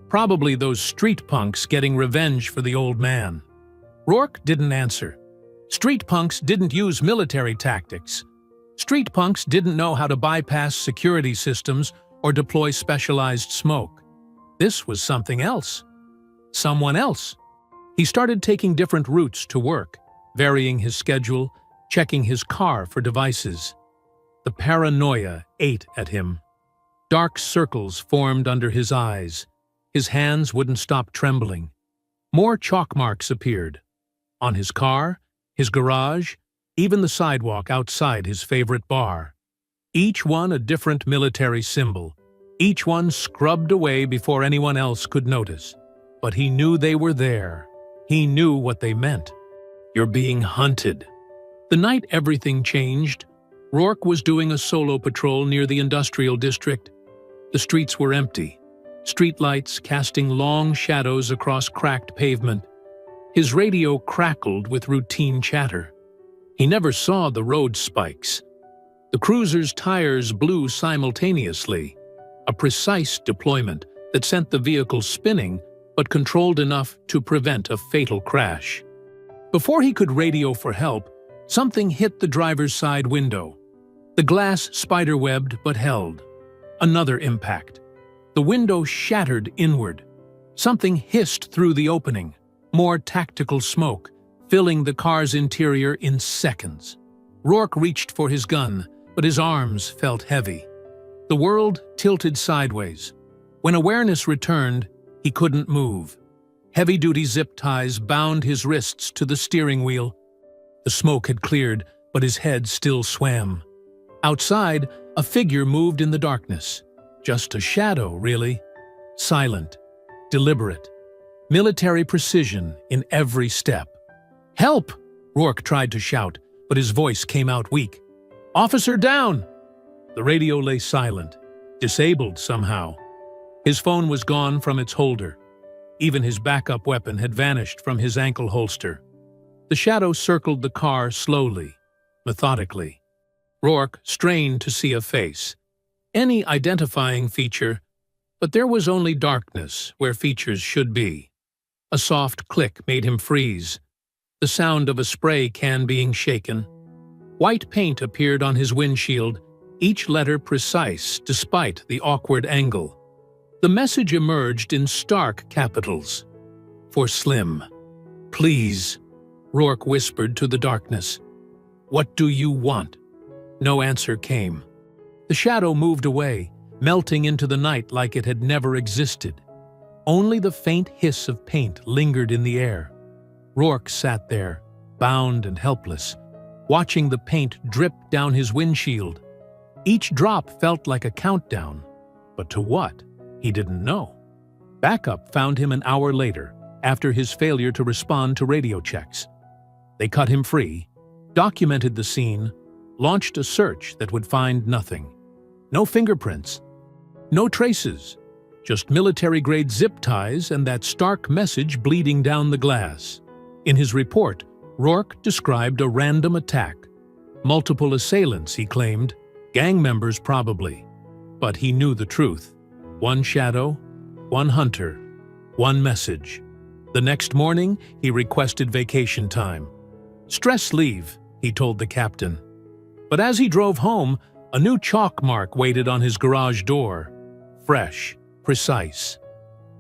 "Probably those street punks getting revenge for the old man." Rourke didn't answer. Street punks didn't use military tactics. Street punks didn't know how to bypass security systems or deploy specialized smoke. This was something else. Someone else. He started taking different routes to work, varying his schedule, checking his car for devices. The paranoia ate at him. Dark circles formed under his eyes. His hands wouldn't stop trembling. More chalk marks appeared. On his car, his garage, even the sidewalk outside his favorite bar. Each one a different military symbol. Each one scrubbed away before anyone else could notice. But he knew they were there. He knew what they meant. "You're being hunted." The night everything changed, Rourke was doing a solo patrol near the industrial district. The streets were empty, streetlights casting long shadows across cracked pavement. His radio crackled with routine chatter. He never saw the road spikes. The cruiser's tires blew simultaneously, a precise deployment that sent the vehicle spinning but controlled enough to prevent a fatal crash. Before he could radio for help, something hit the driver's side window. The glass spiderwebbed but held. Another impact. The window shattered inward. Something hissed through the opening, more tactical smoke, filling the car's interior in seconds. Rourke reached for his gun, but his arms felt heavy. The world tilted sideways. When awareness returned, he couldn't move. Heavy-duty zip ties bound his wrists to the steering wheel. The smoke had cleared, but his head still swam. Outside, a figure moved in the darkness. Just a shadow, really. Silent, deliberate. Military precision in every step. "Help!" Rourke tried to shout, but his voice came out weak. "Officer down!" The radio lay silent, disabled somehow. His phone was gone from its holder. Even his backup weapon had vanished from his ankle holster. The shadow circled the car slowly, methodically. Rourke strained to see a face, any identifying feature, but there was only darkness where features should be. A soft click made him freeze, the sound of a spray can being shaken. White paint appeared on his windshield, each letter precise despite the awkward angle. The message emerged in stark capitals. "For Slim. Please," Rourke whispered to the darkness. "What do you want?" No answer came. The shadow moved away, melting into the night like it had never existed. Only the faint hiss of paint lingered in the air. Rourke sat there, bound and helpless, watching the paint drip down his windshield. Each drop felt like a countdown, but to what? He didn't know. Backup found him an hour later, after his failure to respond to radio checks. They cut him free, documented the scene, launched a search that would find nothing. No fingerprints, no traces, just military-grade zip ties and that stark message bleeding down the glass. In his report, Rourke described a random attack. Multiple assailants, he claimed, gang members probably. But he knew the truth. One shadow, one hunter, one message. The next morning, he requested vacation time. "Stress leave," he told the captain. But as he drove home, a new chalk mark waited on his garage door. Fresh, precise.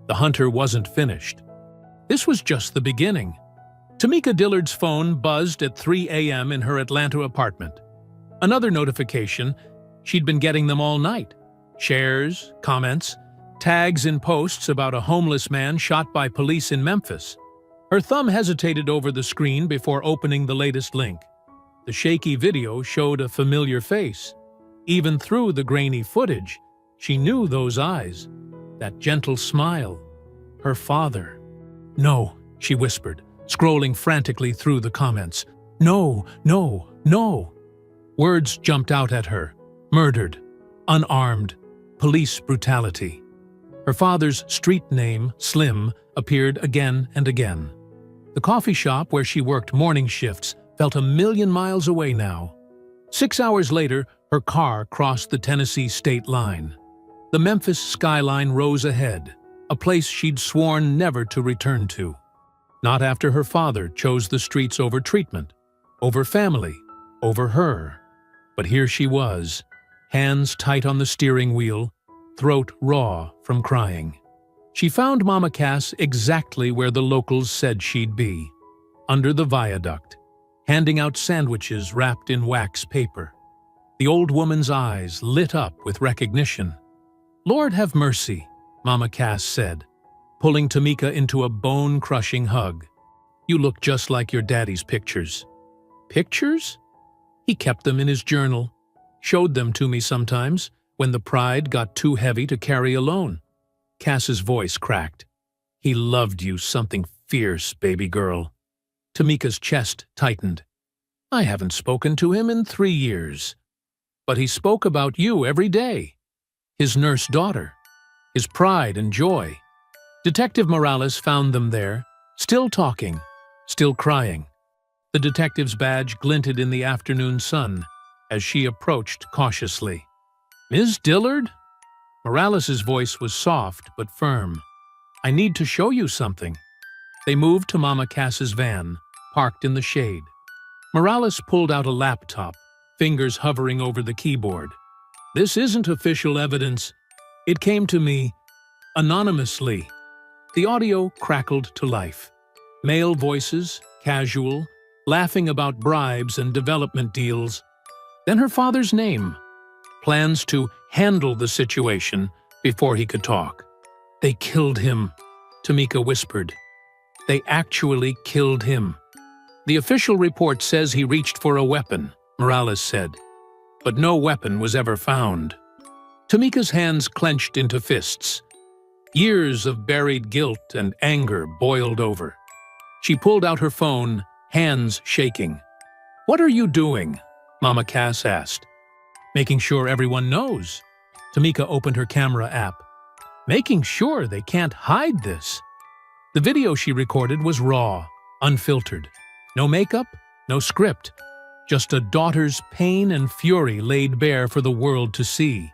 The hunter wasn't finished. This was just the beginning. Tamika Dillard's phone buzzed at 3 a.m. in her Atlanta apartment. Another notification, she'd been getting them all night. Shares, comments, tags in posts about a homeless man shot by police in Memphis. Her thumb hesitated over the screen before opening the latest link. The shaky video showed a familiar face. Even through the grainy footage, she knew those eyes, that gentle smile. Her father. "No," she whispered, scrolling frantically through the comments. "No, no, no." Words jumped out at her. Murdered. Unarmed. Police brutality. Her father's street name, Slim, appeared again and again. The coffee shop where she worked morning shifts felt a million miles away now. 6 hours later, her car crossed the Tennessee state line. The Memphis skyline rose ahead, a place she'd sworn never to return to. Not after her father chose the streets over treatment, over family, over her. But here she was, hands tight on the steering wheel, throat raw from crying. She found Mama Cass exactly where the locals said she'd be, under the viaduct, handing out sandwiches wrapped in wax paper. The old woman's eyes lit up with recognition. "Lord have mercy," Mama Cass said, pulling Tamika into a bone-crushing hug. "You look just like your daddy's pictures." "Pictures?" He kept them in his journal, showed them to me sometimes when the pride got too heavy to carry alone. Cass's voice cracked. "He loved you something fierce, baby girl." Tamika's chest tightened. "I haven't spoken to him in 3 years. But he spoke about you every day. His nurse daughter. His pride and joy." Detective Morales found them there, still talking, still crying. The detective's badge glinted in the afternoon sun as she approached cautiously. "Ms. Dillard?" Morales's voice was soft but firm. "I need to show you something." They moved to Mama Cass's van, parked in the shade. Morales pulled out a laptop, fingers hovering over the keyboard. "This isn't official evidence. It came to me anonymously." The audio crackled to life. Male voices, casual, laughing about bribes and development deals. Then her father's name. Plans to handle the situation before he could talk. "They killed him," Tamika whispered. "They actually killed him." "The official report says he reached for a weapon," Morales said. "But no weapon was ever found." Tamika's hands clenched into fists. Years of buried guilt and anger boiled over. She pulled out her phone, hands shaking. "What are you doing?" Mama Cass asked. "Making sure everyone knows." Tamika opened her camera app. "Making sure they can't hide this." The video she recorded was raw, unfiltered. No makeup, no script. Just a daughter's pain and fury laid bare for the world to see.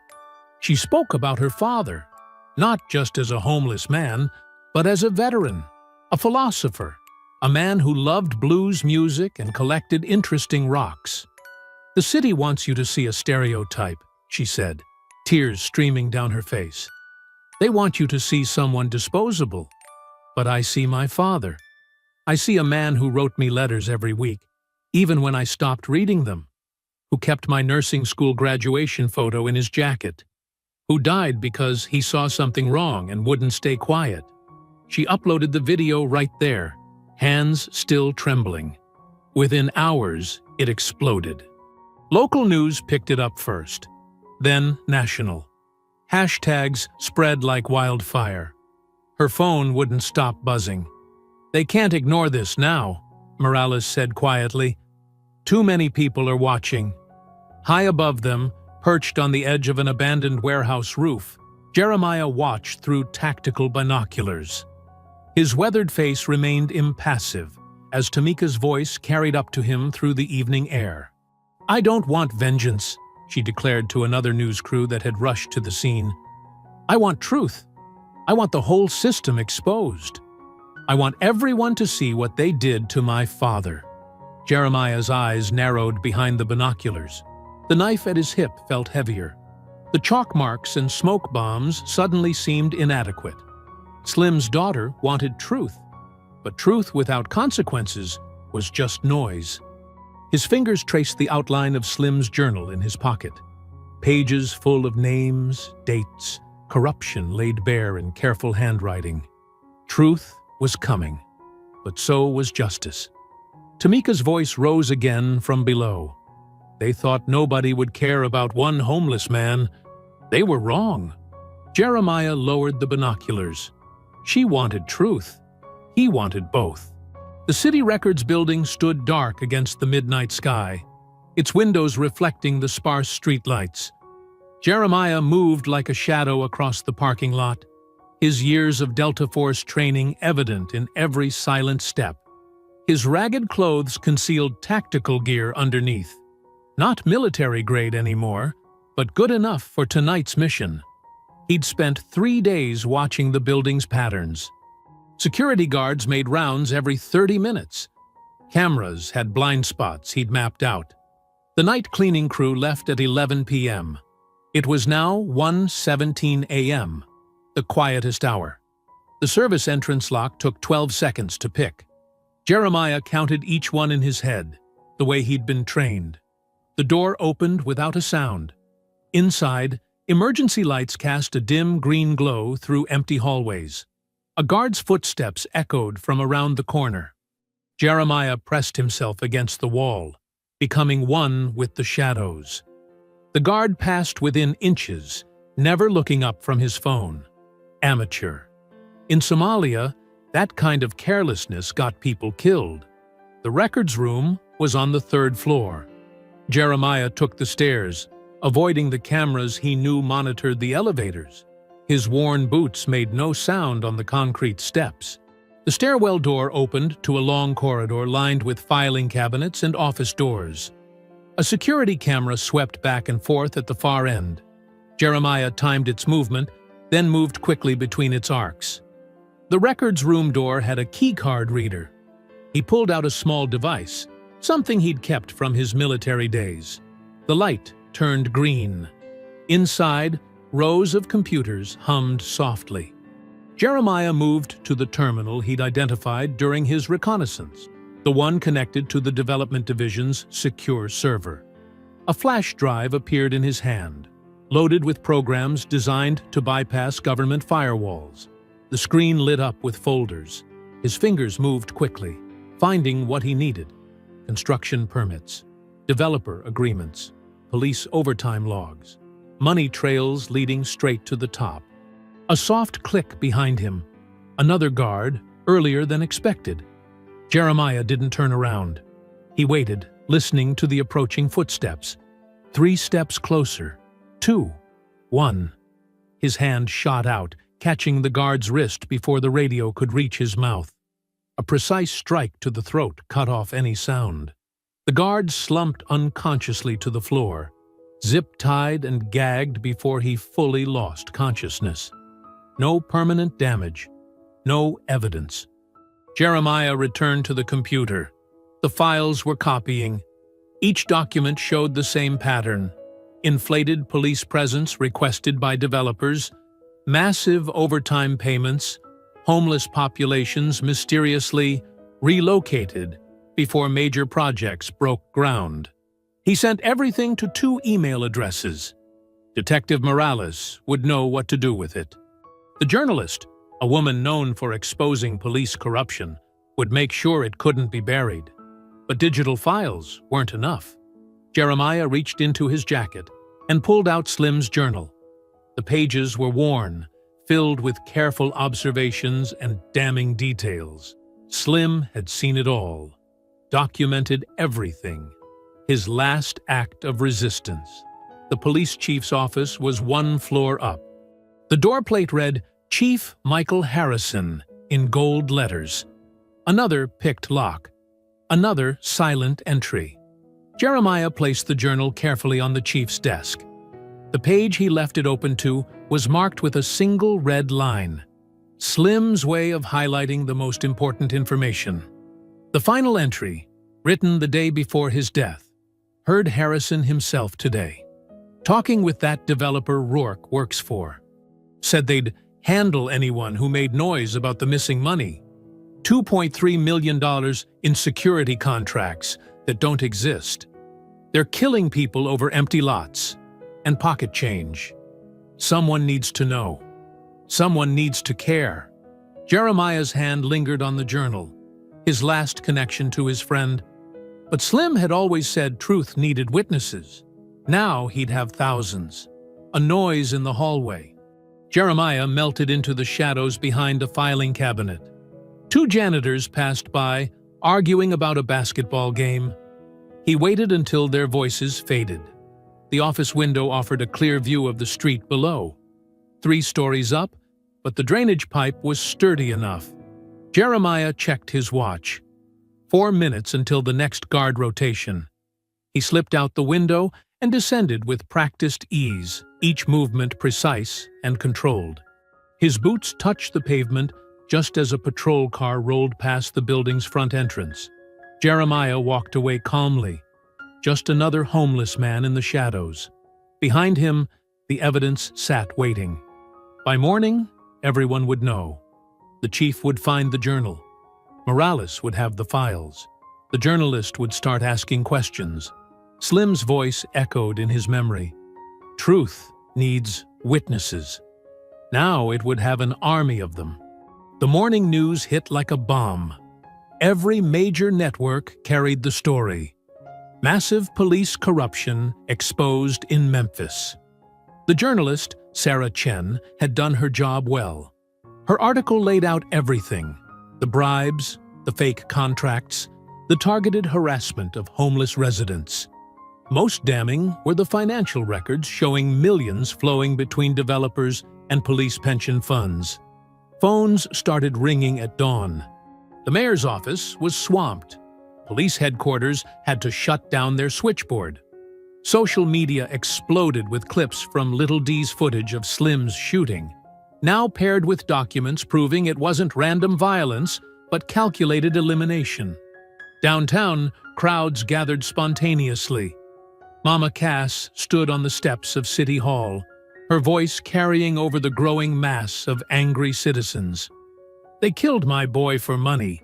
She spoke about her father, not just as a homeless man, but as a veteran, a philosopher, a man who loved blues music and collected interesting rocks. The city wants you to see a stereotype, she said, tears streaming down her face. "They want you to see someone disposable. But I see my father. I see a man who wrote me letters every week, even when I stopped reading them, who kept my nursing school graduation photo in his jacket, who died because he saw something wrong and wouldn't stay quiet." She uploaded the video right there, hands still trembling. Within hours, it exploded. Local news picked it up first, then national. Hashtags spread like wildfire. Her phone wouldn't stop buzzing. "They can't ignore this now," Morales said quietly. "Too many people are watching." High above them, perched on the edge of an abandoned warehouse roof, Jeremiah watched through tactical binoculars. His weathered face remained impassive as Tamika's voice carried up to him through the evening air. "I don't want vengeance," she declared to another news crew that had rushed to the scene. "I want truth. I want the whole system exposed. I want everyone to see what they did to my father." Jeremiah's eyes narrowed behind the binoculars. The knife at his hip felt heavier. The chalk marks and smoke bombs suddenly seemed inadequate. Slim's daughter wanted truth, but truth without consequences was just noise. His fingers traced the outline of Slim's journal in his pocket. Pages full of names, dates, corruption laid bare in careful handwriting. Truth was coming, but so was justice. Tamika's voice rose again from below. "They thought nobody would care about one homeless man. They were wrong." Jeremiah lowered the binoculars. She wanted truth. He wanted both. The City Records building stood dark against the midnight sky, its windows reflecting the sparse streetlights. Jeremiah moved like a shadow across the parking lot, his years of Delta Force training evident in every silent step. His ragged clothes concealed tactical gear underneath. Not military grade anymore, but good enough for tonight's mission. He'd spent 3 days watching the building's patterns. Security guards made rounds every 30 minutes. Cameras had blind spots he'd mapped out. The night cleaning crew left at 11 p.m. It was now 1:17 a.m., the quietest hour. The service entrance lock took 12 seconds to pick. Jeremiah counted each one in his head, the way he'd been trained. The door opened without a sound. Inside, emergency lights cast a dim green glow through empty hallways. A guard's footsteps echoed from around the corner. Jeremiah pressed himself against the wall, becoming one with the shadows. The guard passed within inches, never looking up from his phone. Amateur. In Somalia, that kind of carelessness got people killed. The records room was on the 3rd floor. Jeremiah took the stairs, avoiding the cameras he knew monitored the elevators. His worn boots made no sound on the concrete steps. The stairwell door opened to a long corridor lined with filing cabinets and office doors. A security camera swept back and forth at the far end. Jeremiah timed its movement, then moved quickly between its arcs. The records room door had a keycard reader. He pulled out a small device, something he'd kept from his military days. The light turned green. Inside, rows of computers hummed softly. Jeremiah moved to the terminal he'd identified during his reconnaissance, the one connected to the Development Division's secure server. A flash drive appeared in his hand, loaded with programs designed to bypass government firewalls. The screen lit up with folders. His fingers moved quickly, finding what he needed: construction permits, developer agreements, police overtime logs, money trails leading straight to the top. A soft click behind him. Another guard, earlier than expected. Jeremiah didn't turn around. He waited, listening to the approaching footsteps. 3 steps closer. 2. 1. His hand shot out, catching the guard's wrist before the radio could reach his mouth. A precise strike to the throat cut off any sound. The guard slumped unconsciously to the floor, zip-tied and gagged before he fully lost consciousness. No permanent damage. No evidence. Jeremiah returned to the computer. The files were copying. Each document showed the same pattern. inflated police presence requested by developers, massive overtime payments, homeless populations mysteriously relocated before major projects broke ground. He sent everything to 2 email addresses. Detective Morales would know what to do with it. The journalist, a woman known for exposing police corruption, would make sure it couldn't be buried. But digital files weren't enough. Jeremiah reached into his jacket and pulled out Slim's journal. The pages were worn, filled with careful observations and damning details. Slim had seen it all, documented everything. His last act of resistance. The police chief's office was 1 floor up. The doorplate read, "Chief Michael Harrison," in gold letters. Another picked lock. Another silent entry. Jeremiah placed the journal carefully on the chief's desk. The page he left it open to was marked with a single red line. Slim's way of highlighting the most important information. The final entry, written the day before his death, heard Harrison himself today. Talking with that developer Rourke works for. Said they'd handle anyone who made noise about the missing money. $2.3 million in security contracts that don't exist. They're killing people over empty lots and pocket change. Someone needs to know. Someone needs to care. Jeremiah's hand lingered on the journal, his last connection to his friend. But Slim had always said truth needed witnesses. Now he'd have thousands. A noise in the hallway. Jeremiah melted into the shadows behind a filing cabinet. 2 janitors passed by, arguing about a basketball game. He waited until their voices faded. The office window offered a clear view of the street below. 3 stories up, but the drainage pipe was sturdy enough. Jeremiah checked his watch. 4 minutes until the next guard rotation. He slipped out the window and descended with practiced ease, each movement precise and controlled. His boots touched the pavement just as a patrol car rolled past the building's front entrance. Jeremiah walked away calmly. Just another homeless man in the shadows. Behind him, the evidence sat waiting. By morning, everyone would know. The chief would find the journal. Morales would have the files. The journalist would start asking questions. Slim's voice echoed in his memory. Truth needs witnesses. Now it would have an army of them. The morning news hit like a bomb. Every major network carried the story. Massive police corruption exposed in Memphis. The journalist, Sarah Chen, had done her job well. Her article laid out everything: the bribes, the fake contracts, the targeted harassment of homeless residents. Most damning were the financial records showing millions flowing between developers and police pension funds. Phones started ringing at dawn. The mayor's office was swamped. Police headquarters had to shut down their switchboard. Social media exploded with clips from Little D's footage of Slim's shooting, now paired with documents proving it wasn't random violence, but calculated elimination. Downtown, crowds gathered spontaneously. Mama Cass stood on the steps of City Hall, her voice carrying over the growing mass of angry citizens. They killed my boy for money.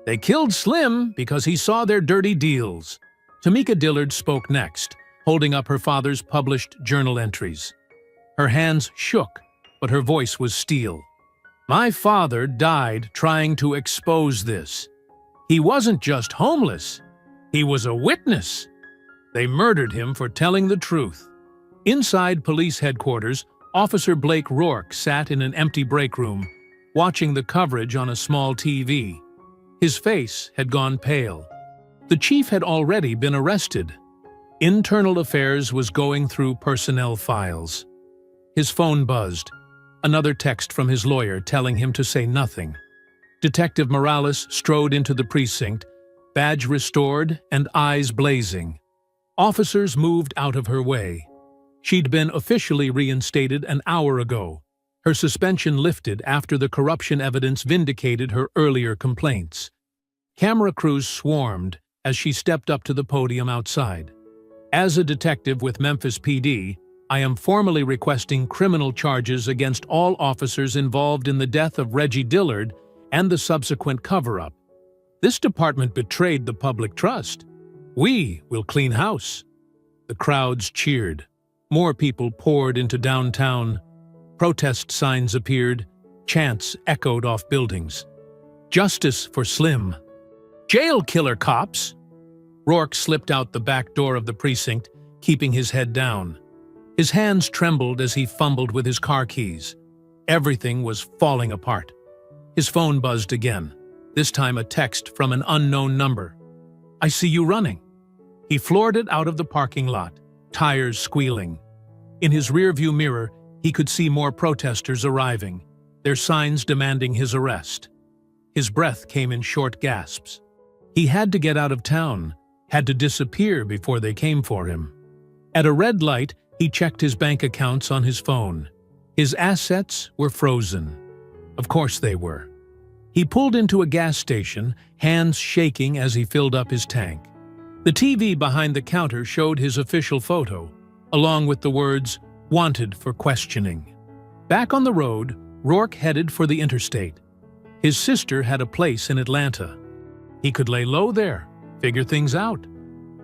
They killed Slim because he saw their dirty deals. Tamika Dillard spoke next, holding up her father's published journal entries. Her hands shook, but her voice was steel. My father died trying to expose this. He wasn't just homeless. He was a witness. They murdered him for telling the truth. Inside police headquarters, Officer Blake Rourke sat in an empty break room, watching the coverage on a small TV. His face had gone pale. The chief had already been arrested. Internal Affairs was going through personnel files. His phone buzzed. Another text from his lawyer telling him to say nothing. Detective Morales strode into the precinct, badge restored and eyes blazing. Officers moved out of her way. She'd been officially reinstated an hour ago. Her suspension lifted after the corruption evidence vindicated her earlier complaints. Camera crews swarmed as she stepped up to the podium outside. As a detective with Memphis PD, I am formally requesting criminal charges against all officers involved in the death of Reggie Dillard and the subsequent cover-up. This department betrayed the public trust. We will clean house." The crowds cheered. More people poured into downtown. Protest signs appeared. Chants echoed off buildings. "Justice for Slim." "Jail killer cops!" Rourke slipped out the back door of the precinct, keeping his head down. His hands trembled as he fumbled with his car keys. Everything was falling apart. His phone buzzed again, this time a text from an unknown number. "I see you running." He floored it out of the parking lot, tires squealing. In his rearview mirror, he could see more protesters arriving, their signs demanding his arrest. His breath came in short gasps. He had to get out of town, had to disappear before they came for him. At a red light, he checked his bank accounts on his phone. His assets were frozen. Of course they were. He pulled into a gas station, hands shaking as he filled up his tank. The TV behind the counter showed his official photo, along with the words, "Wanted for questioning." Back on the road, Rourke headed for the interstate. His sister had a place in Atlanta. He could lay low there, figure things out.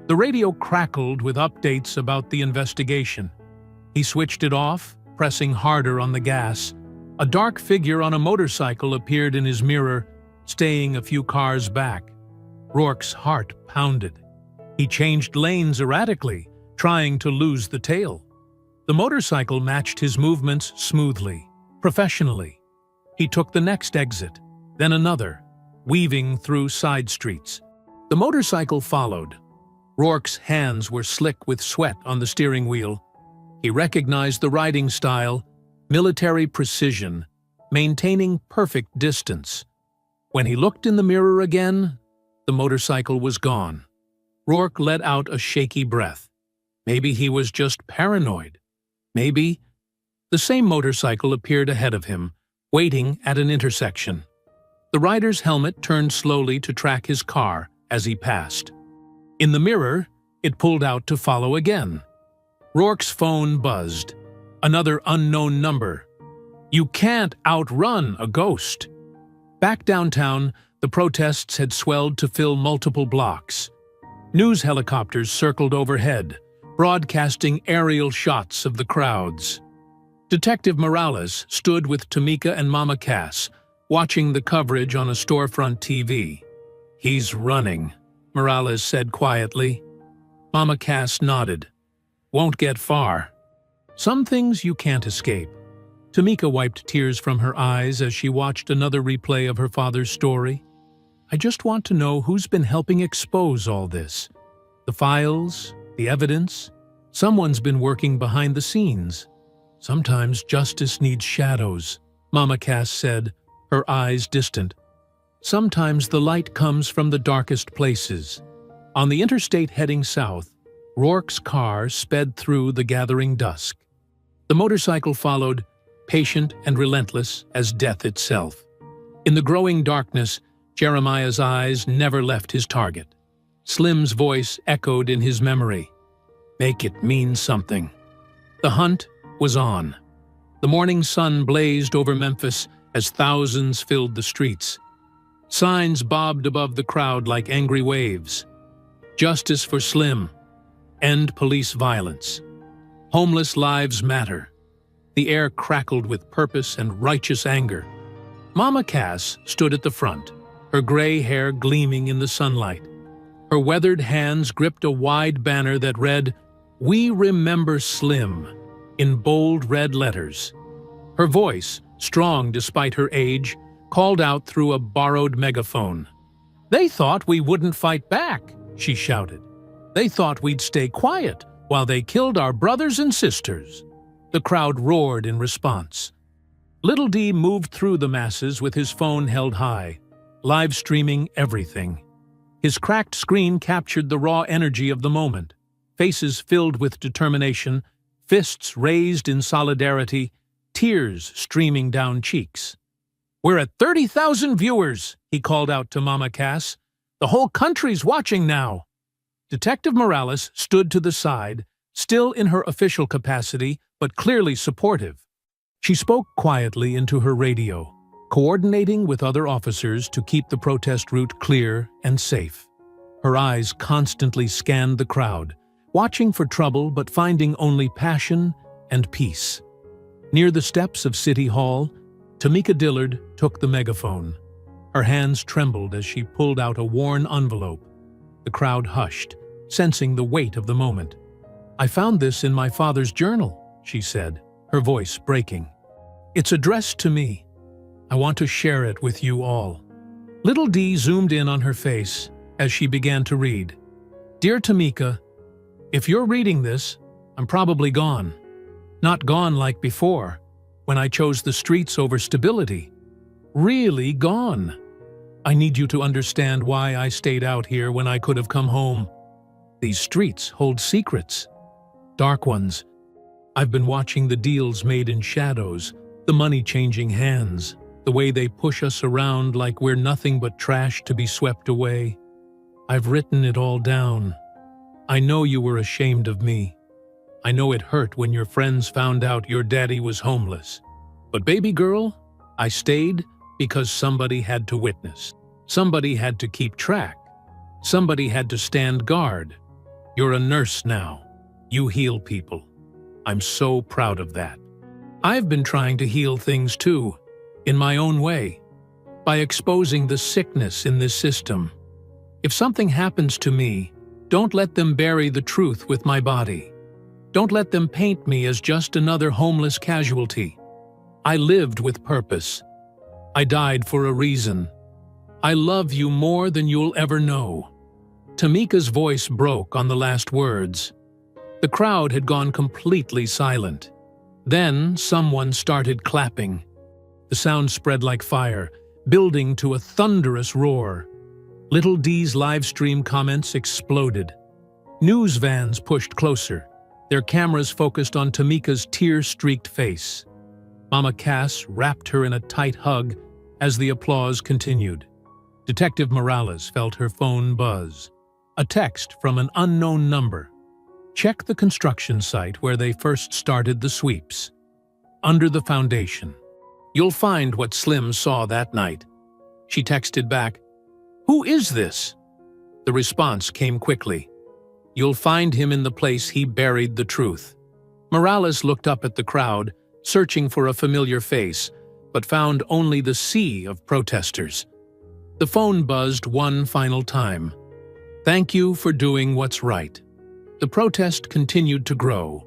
The radio crackled with updates about the investigation. He switched it off, pressing harder on the gas. A dark figure on a motorcycle appeared in his mirror, staying a few cars back. Rourke's heart pounded. He changed lanes erratically, trying to lose the tail. The motorcycle matched his movements smoothly, professionally. He took the next exit, then another, weaving through side streets. The motorcycle followed. Rourke's hands were slick with sweat on the steering wheel. He recognized the riding style, military precision, maintaining perfect distance. When he looked in the mirror again, the motorcycle was gone. Rourke let out a shaky breath. Maybe he was just paranoid. Maybe. The same motorcycle appeared ahead of him, waiting at an intersection. The rider's helmet turned slowly to track his car as he passed. In the mirror, it pulled out to follow again. Rourke's phone buzzed. Another unknown number. You can't outrun a ghost. Back downtown, the protests had swelled to fill multiple blocks. News helicopters circled overhead, broadcasting aerial shots of the crowds. Detective Morales stood with Tamika and Mama Cass, watching the coverage on a storefront TV. "He's running," Morales said quietly. Mama Cass nodded. "Won't get far." Some things you can't escape. Tamika wiped tears from her eyes as she watched another replay of her father's story. "I just want to know who's been helping expose all this. The files, the evidence. Someone's been working behind the scenes. Sometimes justice needs shadows," Mama Cass said, her eyes distant. "Sometimes the light comes from the darkest places." On the interstate heading south, Rourke's car sped through the gathering dusk. The motorcycle followed, patient and relentless as death itself. In the growing darkness, Jeremiah's eyes never left his target. Slim's voice echoed in his memory. "Make it mean something." The hunt was on. The morning sun blazed over Memphis as thousands filled the streets. Signs bobbed above the crowd like angry waves. Justice for Slim. End police violence. Homeless lives matter. The air crackled with purpose and righteous anger. Mama Cass stood at the front, her gray hair gleaming in the sunlight. Her weathered hands gripped a wide banner that read, "We remember Slim," in bold red letters. Her voice, strong despite her age, called out through a borrowed megaphone. "They thought we wouldn't fight back," she shouted. "They thought we'd stay quiet while they killed our brothers and sisters." The crowd roared in response. Little D moved through the masses with his phone held high, live streaming everything. His cracked screen captured the raw energy of the moment, faces filled with determination, fists raised in solidarity, tears streaming down cheeks. "We're at 30,000 viewers," he called out to Mama Cass. "The whole country's watching now." Detective Morales stood to the side, still in her official capacity, but clearly supportive. She spoke quietly into her radio, coordinating with other officers to keep the protest route clear and safe. Her eyes constantly scanned the crowd, watching for trouble but finding only passion and peace. Near the steps of City Hall, Tamika Dillard took the megaphone. Her hands trembled as she pulled out a worn envelope. The crowd hushed, sensing the weight of the moment. "I found this in my father's journal," she said, her voice breaking. "It's addressed to me. I want to share it with you all." Little Dee zoomed in on her face as she began to read. "Dear Tamika, if you're reading this, I'm probably gone. Not gone like before, when I chose the streets over stability. Really gone. I need you to understand why I stayed out here when I could have come home. These streets hold secrets. Dark ones. I've been watching the deals made in shadows, the money changing hands, the way they push us around like we're nothing but trash to be swept away. I've written it all down. I know you were ashamed of me. I know it hurt when your friends found out your daddy was homeless. But baby girl, I stayed because somebody had to witness. Somebody had to keep track. Somebody had to stand guard. You're a nurse now. You heal people. I'm so proud of that. I've been trying to heal things too, in my own way, by exposing the sickness in this system. If something happens to me, don't let them bury the truth with my body. Don't let them paint me as just another homeless casualty. I lived with purpose. I died for a reason. I love you more than you'll ever know." Tamika's voice broke on the last words. The crowd had gone completely silent. Then someone started clapping. The sound spread like fire, building to a thunderous roar. Little Dee's livestream comments exploded. News vans pushed closer, their cameras focused on Tamika's tear-streaked face. Mama Cass wrapped her in a tight hug as the applause continued. Detective Morales felt her phone buzz. A text from an unknown number. "Check the construction site where they first started the sweeps. Under the foundation. You'll find what Slim saw that night." She texted back, "Who is this?" The response came quickly. "You'll find him in the place he buried the truth." Morales looked up at the crowd, searching for a familiar face, but found only the sea of protesters. The phone buzzed one final time. "Thank you for doing what's right." The protest continued to grow.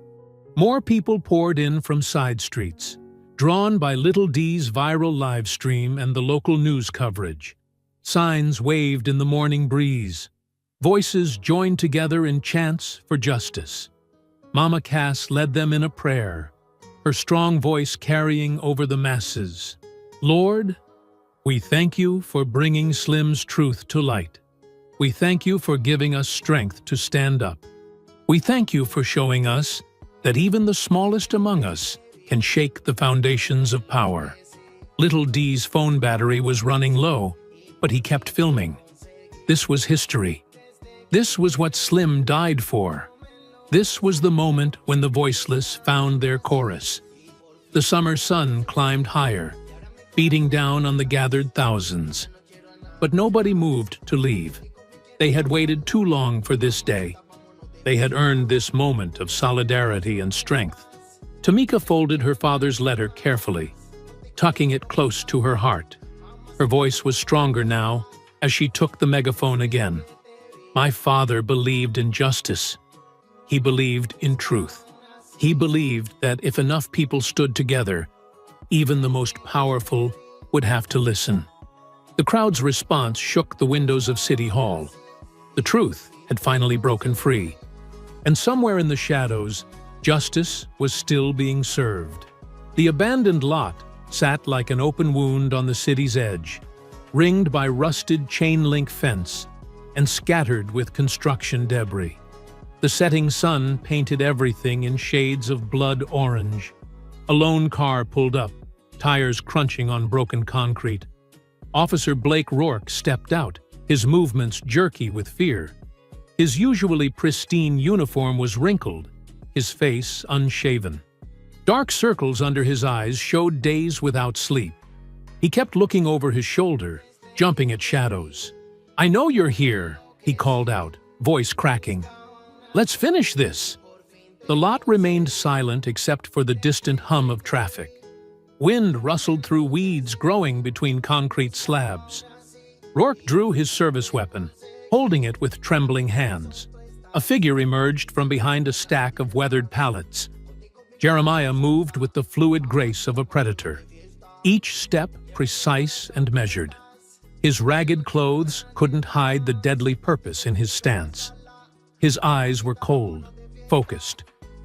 More people poured in from side streets, drawn by Little Dee's viral live stream and the local news coverage. Signs waved in the morning breeze. Voices joined together in chants for justice. Mama Cass led them in a prayer, her strong voice carrying over the masses. "Lord, we thank you for bringing Slim's truth to light. We thank you for giving us strength to stand up. We thank you for showing us that even the smallest among us can shake the foundations of power." Little Dee's phone battery was running low, but he kept filming. This was history. This was what Slim died for. This was the moment when the voiceless found their chorus. The summer sun climbed higher, beating down on the gathered thousands. But nobody moved to leave. They had waited too long for this day. They had earned this moment of solidarity and strength. Tamika folded her father's letter carefully, tucking it close to her heart. Her voice was stronger now as she took the megaphone again. "My father believed in justice. He believed in truth. He believed that if enough people stood together, even the most powerful would have to listen." The crowd's response shook the windows of City Hall. The truth had finally broken free. And somewhere in the shadows, justice was still being served. The abandoned lot sat like an open wound on the city's edge, ringed by rusted chain-link fence and scattered with construction debris. The setting sun painted everything in shades of blood orange. A lone car pulled up, tires crunching on broken concrete. Officer Blake Rourke stepped out, his movements jerky with fear. His usually pristine uniform was wrinkled, his face unshaven. Dark circles under his eyes showed days without sleep. He kept looking over his shoulder, jumping at shadows. "I know you're here," he called out, voice cracking. "Let's finish this." The lot remained silent except for the distant hum of traffic. Wind rustled through weeds growing between concrete slabs. Rourke drew his service weapon, holding it with trembling hands. A figure emerged from behind a stack of weathered pallets. Jeremiah moved with the fluid grace of a predator, each step precise and measured. His ragged clothes couldn't hide the deadly purpose in his stance. His eyes were cold, focused,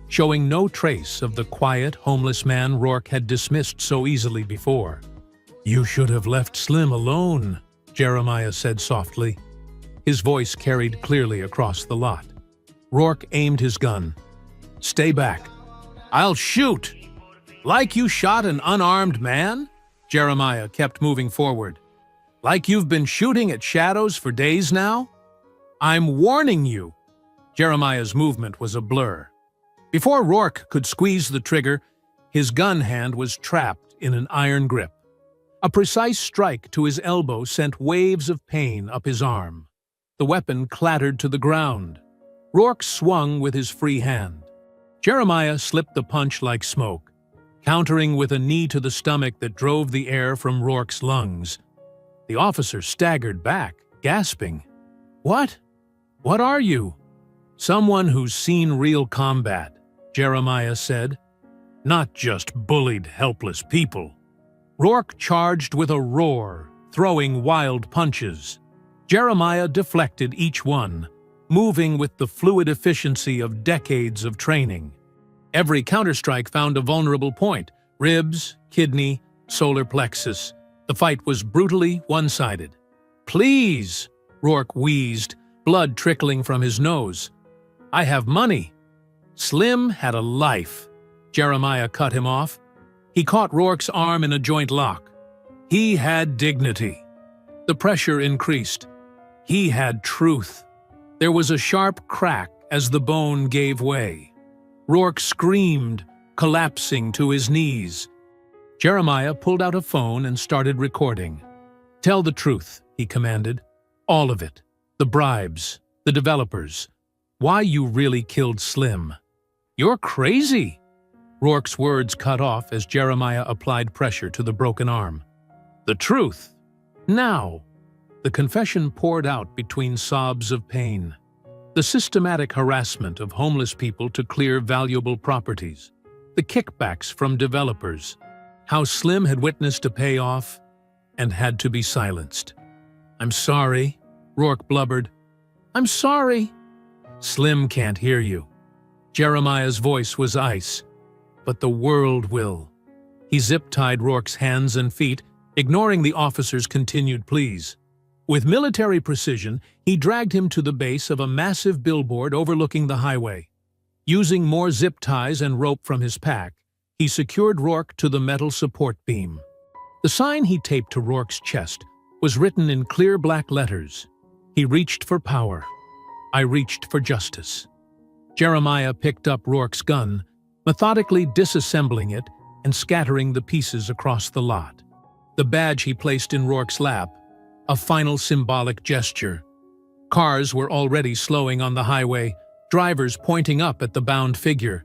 showing no trace of the quiet, homeless man Rourke had dismissed so easily before. "You should have left Slim alone," Jeremiah said softly. His voice carried clearly across the lot. Rourke aimed his gun. "Stay back. I'll shoot." "Like you shot an unarmed man?" Jeremiah kept moving forward. "Like you've been shooting at shadows for days now?" "I'm warning you." Jeremiah's movement was a blur. Before Rourke could squeeze the trigger, his gun hand was trapped in an iron grip. A precise strike to his elbow sent waves of pain up his arm. The weapon clattered to the ground. Rourke swung with his free hand. Jeremiah slipped the punch like smoke, countering with a knee to the stomach that drove the air from Rourke's lungs. The officer staggered back, gasping. "What? What are you?" "Someone who's seen real combat," Jeremiah said. "Not just bullied, helpless people." Rourke charged with a roar, throwing wild punches. Jeremiah deflected each one, moving with the fluid efficiency of decades of training. Every counterstrike found a vulnerable point: ribs, kidney, solar plexus. The fight was brutally one-sided. "Please," Rourke wheezed, blood trickling from his nose. "I have money." "Slim had a life." Jeremiah cut him off. He caught Rourke's arm in a joint lock. "He had dignity." The pressure increased. "He had truth." There was a sharp crack as the bone gave way. Rourke screamed, collapsing to his knees. Jeremiah pulled out a phone and started recording. "Tell the truth," he commanded. "All of it. The bribes, the developers. Why you really killed Slim." "You're crazy!" Rourke's words cut off as Jeremiah applied pressure to the broken arm. "The truth. Now." The confession poured out between sobs of pain. The systematic harassment of homeless people to clear valuable properties. The kickbacks from developers. How Slim had witnessed a payoff and had to be silenced. "I'm sorry," Rourke blubbered. "I'm sorry." "Slim can't hear you." Jeremiah's voice was ice. "But the world will." He zip-tied Rourke's hands and feet, ignoring the officer's continued pleas. With military precision, he dragged him to the base of a massive billboard overlooking the highway. Using more zip ties and rope from his pack, he secured Rourke to the metal support beam. The sign he taped to Rourke's chest was written in clear black letters. He reached for power. I reached for justice. Jeremiah picked up Rourke's gun, methodically disassembling it and scattering the pieces across the lot. The badge he placed in Rourke's lap, a final symbolic gesture. Cars were already slowing on the highway, drivers pointing up at the bound figure.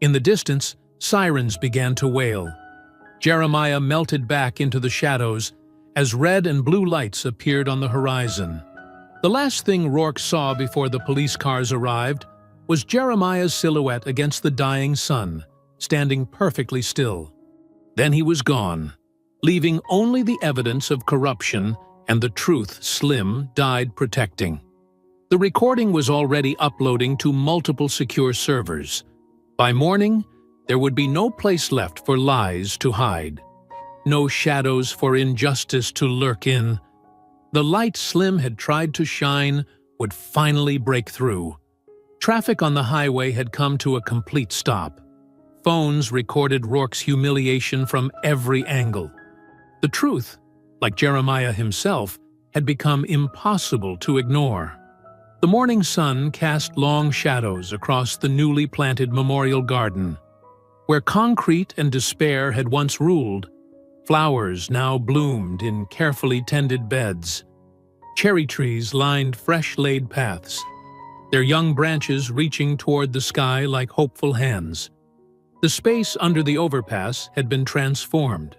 In the distance, sirens began to wail. Jeremiah melted back into the shadows as red and blue lights appeared on the horizon. The last thing Rourke saw before the police cars arrived was Jeremiah's silhouette against the dying sun, standing perfectly still. Then he was gone, leaving only the evidence of corruption and the truth Slim died protecting. The recording was already uploading to multiple secure servers. By morning, there would be no place left for lies to hide. No shadows for injustice to lurk in. The light Slim had tried to shine would finally break through. Traffic on the highway had come to a complete stop. Phones recorded Rourke's humiliation from every angle. The truth, like Jeremiah himself, had become impossible to ignore. The morning sun cast long shadows across the newly planted memorial garden. Where concrete and despair had once ruled, flowers now bloomed in carefully tended beds. Cherry trees lined fresh-laid paths, their young branches reaching toward the sky like hopeful hands. The space under the overpass had been transformed.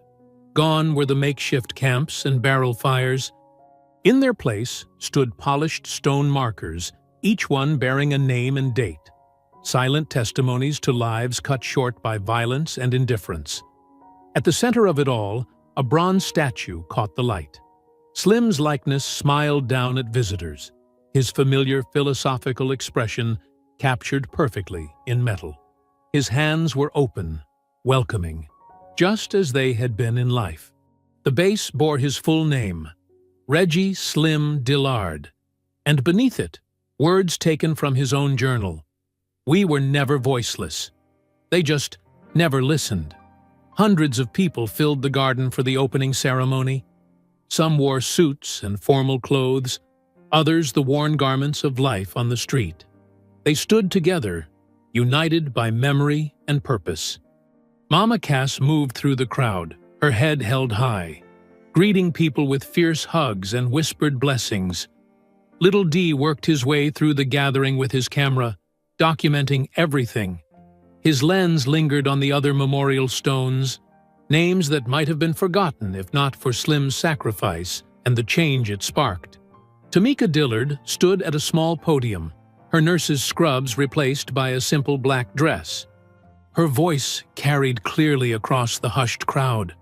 Gone were the makeshift camps and barrel fires. In their place stood polished stone markers, each one bearing a name and date, silent testimonies to lives cut short by violence and indifference. At the center of it all, a bronze statue caught the light. Slim's likeness smiled down at visitors, his familiar philosophical expression captured perfectly in metal. His hands were open, welcoming, just as they had been in life. The base bore his full name, Reggie Slim Dillard, and beneath it, words taken from his own journal. "We were never voiceless. They just never listened." Hundreds of people filled the garden for the opening ceremony. Some wore suits and formal clothes, others the worn garments of life on the street. They stood together, united by memory and purpose. Mama Cass moved through the crowd, her head held high, greeting people with fierce hugs and whispered blessings. Little D worked his way through the gathering with his camera, documenting everything. His lens lingered on the other memorial stones, names that might have been forgotten if not for Slim's sacrifice and the change it sparked. Tamika Dillard stood at a small podium, her nurse's scrubs replaced by a simple black dress. Her voice carried clearly across the hushed crowd.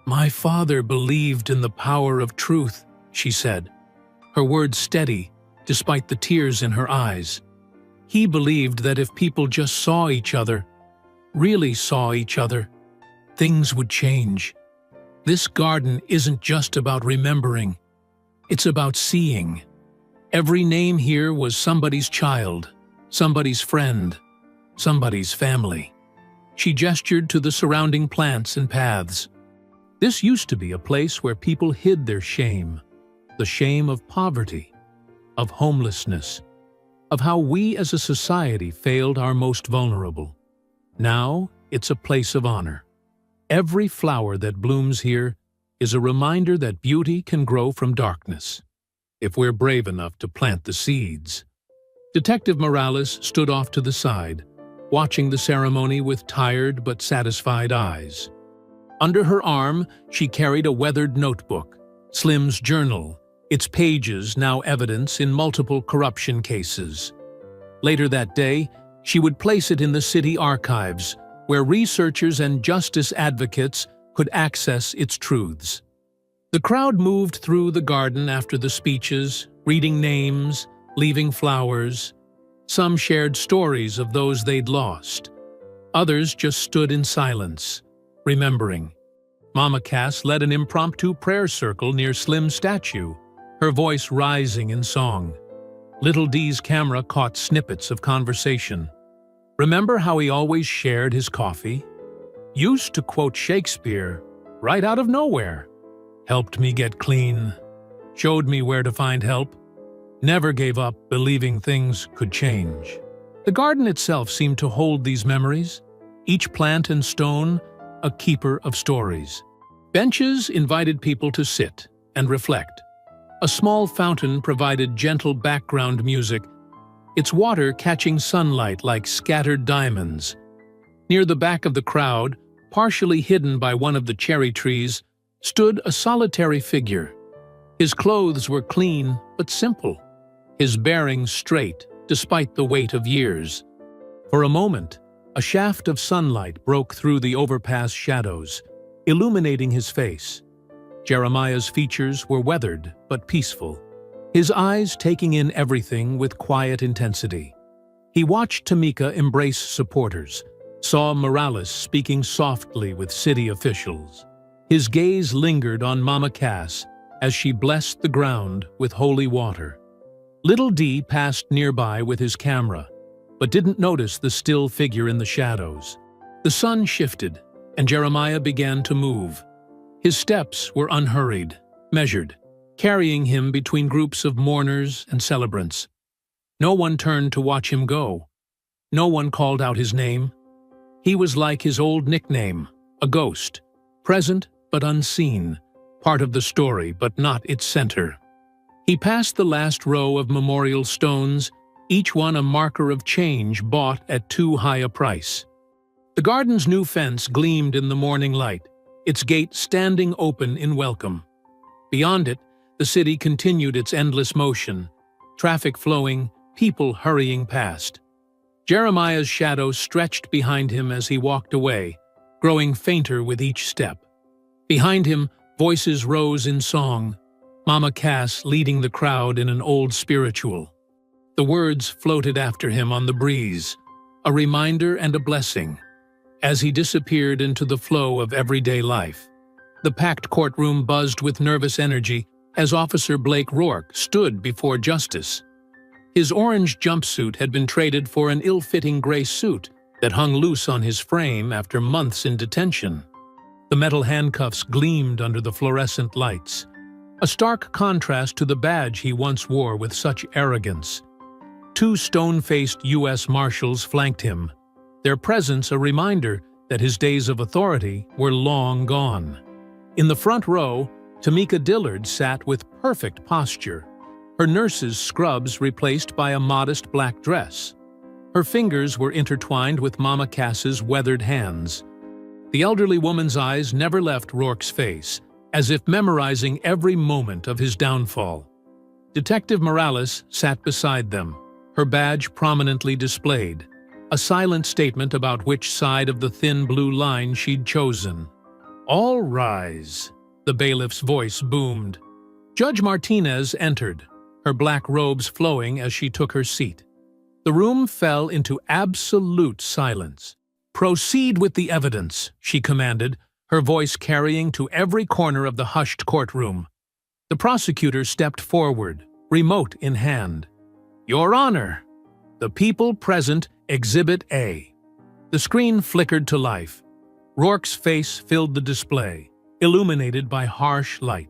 "My father believed in the power of truth," she said, her words steady despite the tears in her eyes. "He believed that if people just saw each other, really saw each other, things would change. This garden isn't just about remembering, it's about seeing. Every name here was somebody's child, somebody's friend, somebody's family." She gestured to the surrounding plants and paths. This used to be a place where people hid their shame, the shame of poverty, of homelessness, of how we as a society failed our most vulnerable. Now it's a place of honor. Every flower that blooms here is a reminder that beauty can grow from darkness, if we're brave enough to plant the seeds. Detective Morales stood off to the side, watching the ceremony with tired but satisfied eyes. Under her arm, she carried a weathered notebook, Slim's journal, its pages now evidence in multiple corruption cases. Later that day, she would place it in the city archives, where researchers and justice advocates could access its truths. The crowd moved through the garden after the speeches, reading names, leaving flowers. Some shared stories of those they'd lost. Others just stood in silence, remembering. Mama Cass led an impromptu prayer circle near Slim's statue, her voice rising in song. Little D's camera caught snippets of conversation. "Remember how he always shared his coffee? Used to quote Shakespeare, right out of nowhere. Helped me get clean. Showed me where to find help. Never gave up believing things could change." The garden itself seemed to hold these memories, each plant and stone a keeper of stories. Benches invited people to sit and reflect. A small fountain provided gentle background music, its water catching sunlight like scattered diamonds. Near the back of the crowd, partially hidden by one of the cherry trees, stood a solitary figure. His clothes were clean but simple, his bearing straight despite the weight of years. For a moment, a shaft of sunlight broke through the overpass shadows, illuminating his face. Jeremiah's features were weathered but peaceful, his eyes taking in everything with quiet intensity. He watched Tamika embrace supporters, saw Morales speaking softly with city officials. His gaze lingered on Mama Cass as she blessed the ground with holy water. Little D passed nearby with his camera, but didn't notice the still figure in the shadows. The sun shifted, and Jeremiah began to move. His steps were unhurried, measured, carrying him between groups of mourners and celebrants. No one turned to watch him go. No one called out his name. He was like his old nickname, a ghost, present but unseen, part of the story but not its center. He passed the last row of memorial stones, each one a marker of change bought at too high a price. The garden's new fence gleamed in the morning light, its gate standing open in welcome. Beyond it, the city continued its endless motion, traffic flowing, people hurrying past. Jeremiah's shadow stretched behind him as he walked away, growing fainter with each step. Behind him, voices rose in song, Mama Cass leading the crowd in an old spiritual. The words floated after him on the breeze, a reminder and a blessing, as he disappeared into the flow of everyday life. The packed courtroom buzzed with nervous energy as Officer Blake Rourke stood before justice. His orange jumpsuit had been traded for an ill-fitting gray suit that hung loose on his frame after months in detention. The metal handcuffs gleamed under the fluorescent lights, a stark contrast to the badge he once wore with such arrogance. Two stone-faced U.S. Marshals flanked him, their presence a reminder that his days of authority were long gone. In the front row, Tamika Dillard sat with perfect posture, her nurse's scrubs replaced by a modest black dress. Her fingers were intertwined with Mama Cass's weathered hands. The elderly woman's eyes never left Rourke's face, as if memorizing every moment of his downfall. Detective Morales sat beside them, her badge prominently displayed, a silent statement about which side of the thin blue line she'd chosen. "All rise," the bailiff's voice boomed. Judge Martinez entered, her black robes flowing as she took her seat. The room fell into absolute silence. "Proceed with the evidence," she commanded, her voice carrying to every corner of the hushed courtroom. The prosecutor stepped forward, remote in hand. "Your Honor, the people present, Exhibit A." The screen flickered to life. Rourke's face filled the display, illuminated by harsh light.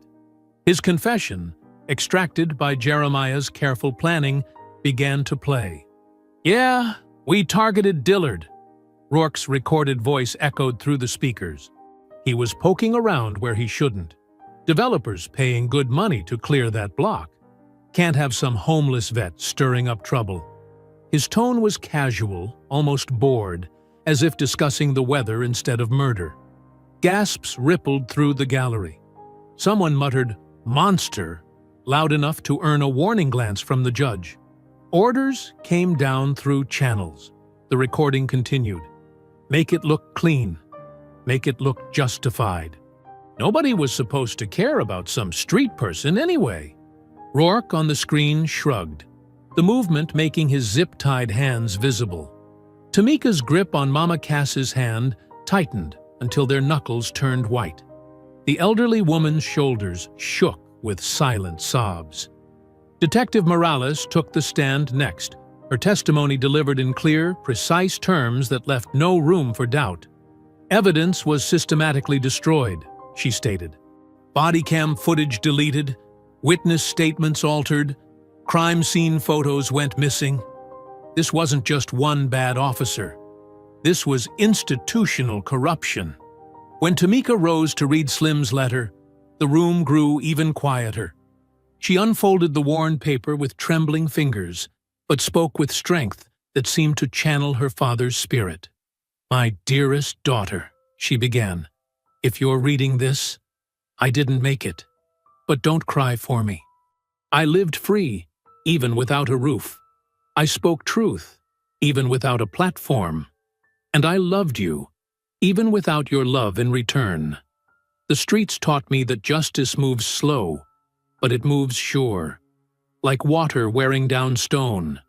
His confession, extracted by Jeremiah's careful planning, began to play. "Yeah, we targeted Dillard." Rourke's recorded voice echoed through the speakers. He was poking around where he shouldn't. Developers paying good money to clear that block. Can't have some homeless vet stirring up trouble. His tone was casual, almost bored, as if discussing the weather instead of murder. Gasps rippled through the gallery. Someone muttered, "Monster," loud enough to earn a warning glance from the judge. Orders came down through channels. The recording continued. "Make it look clean. Make it look justified." Nobody was supposed to care about some street person anyway. Rourke on the screen shrugged, the movement making his zip-tied hands visible. Tamika's grip on Mama Cass's hand tightened until their knuckles turned white. The elderly woman's shoulders shook with silent sobs. Detective Morales took the stand next, her testimony delivered in clear, precise terms that left no room for doubt. "Evidence was systematically destroyed," she stated. "Body cam footage deleted, witness statements altered, crime scene photos went missing. This wasn't just one bad officer. This was institutional corruption." When Tamika rose to read Slim's letter, the room grew even quieter. She unfolded the worn paper with trembling fingers, but spoke with strength that seemed to channel her father's spirit. "My dearest daughter," she began, "if you're reading this, I didn't make it. But don't cry for me. I lived free, even without a roof. I spoke truth, even without a platform. And I loved you, even without your love in return. The streets taught me that justice moves slow, but it moves sure, like water wearing down stone.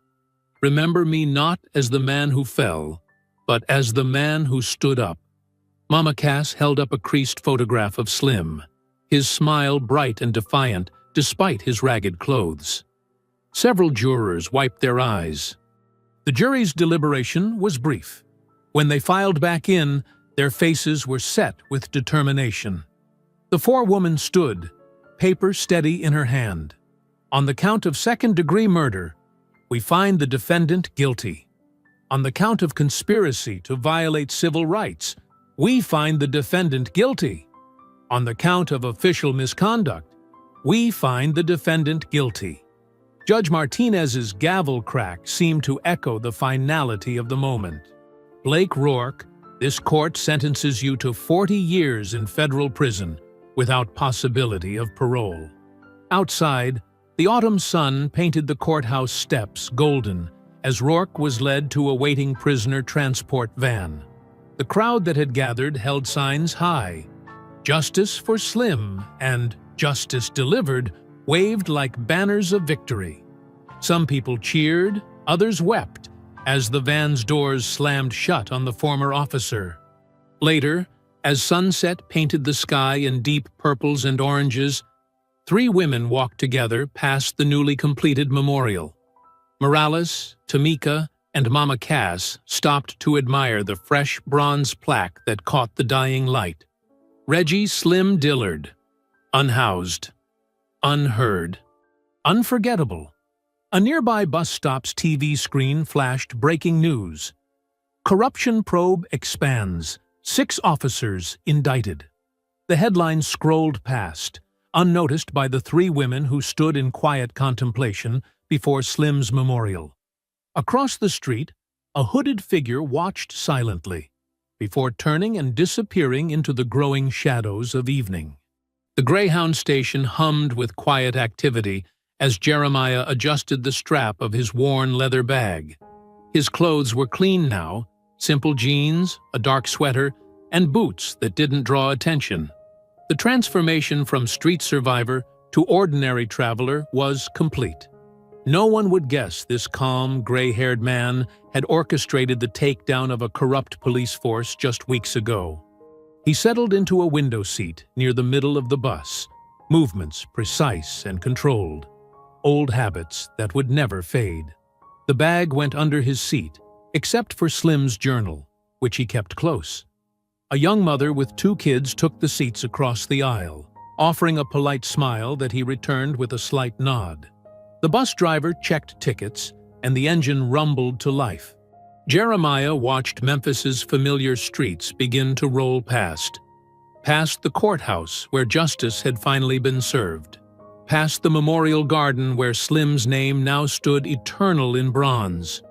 Remember me not as the man who fell, but as the man who stood up." Mama Cass held up a creased photograph of Slim, his smile bright and defiant despite his ragged clothes. Several jurors wiped their eyes. The jury's deliberation was brief. When they filed back in, their faces were set with determination. The forewoman stood, paper steady in her hand. On the count of second-degree murder, We find the defendant guilty. On the count of conspiracy to violate civil rights, we find the defendant guilty. On the count of official misconduct, we find the defendant guilty. Judge Martinez's gavel crack seemed to echo the finality of the moment. Blake Rourke, this court sentences you to 40 years in federal prison without possibility of parole. Outside, the autumn sun painted the courthouse steps golden as Rourke was led to a waiting prisoner transport van. The crowd that had gathered held signs high. Justice for Slim and Justice Delivered waved like banners of victory. Some people cheered, others wept, as the van's doors slammed shut on the former officer. Later, as sunset painted the sky in deep purples and oranges, 3 women walked together past the newly completed memorial. Morales, Tamika, and Mama Cass stopped to admire the fresh bronze plaque that caught the dying light. Reggie Slim Dillard, unhoused, unheard, unforgettable. A nearby bus stop's TV screen flashed breaking news. Corruption probe expands. 6 officers indicted. The headline scrolled past, unnoticed by the 3 women who stood in quiet contemplation before Slim's memorial. Across the street, a hooded figure watched silently, before turning and disappearing into the growing shadows of evening. The Greyhound station hummed with quiet activity as Jeremiah adjusted the strap of his worn leather bag. His clothes were clean now, simple jeans, a dark sweater, and boots that didn't draw attention. The transformation from street survivor to ordinary traveler was complete. No one would guess this calm, gray-haired man had orchestrated the takedown of a corrupt police force just weeks ago. He settled into a window seat near the middle of the bus, movements precise and controlled, old habits that would never fade. The bag went under his seat, except for Slim's journal, which he kept close. A young mother with 2 kids took the seats across the aisle, offering a polite smile that he returned with a slight nod. The bus driver checked tickets, and the engine rumbled to life. Jeremiah watched Memphis's familiar streets begin to roll past the courthouse where justice had finally been served, past the memorial garden where Slim's name now stood eternal in bronze,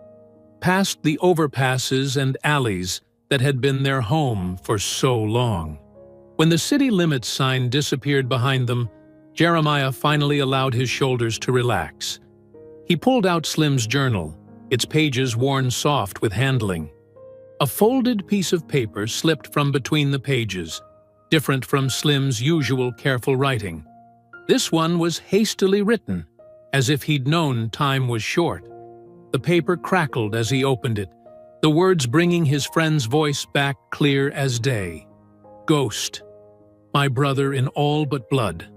past the overpasses and alleys that had been their home for so long. When the city limits sign disappeared behind them, Jeremiah finally allowed his shoulders to relax. He pulled out Slim's journal, its pages worn soft with handling. A folded piece of paper slipped from between the pages, different from Slim's usual careful writing. This one was hastily written, as if he'd known time was short. The paper crackled as he opened it, the words bringing his friend's voice back clear as day. Ghost, my brother in all but blood.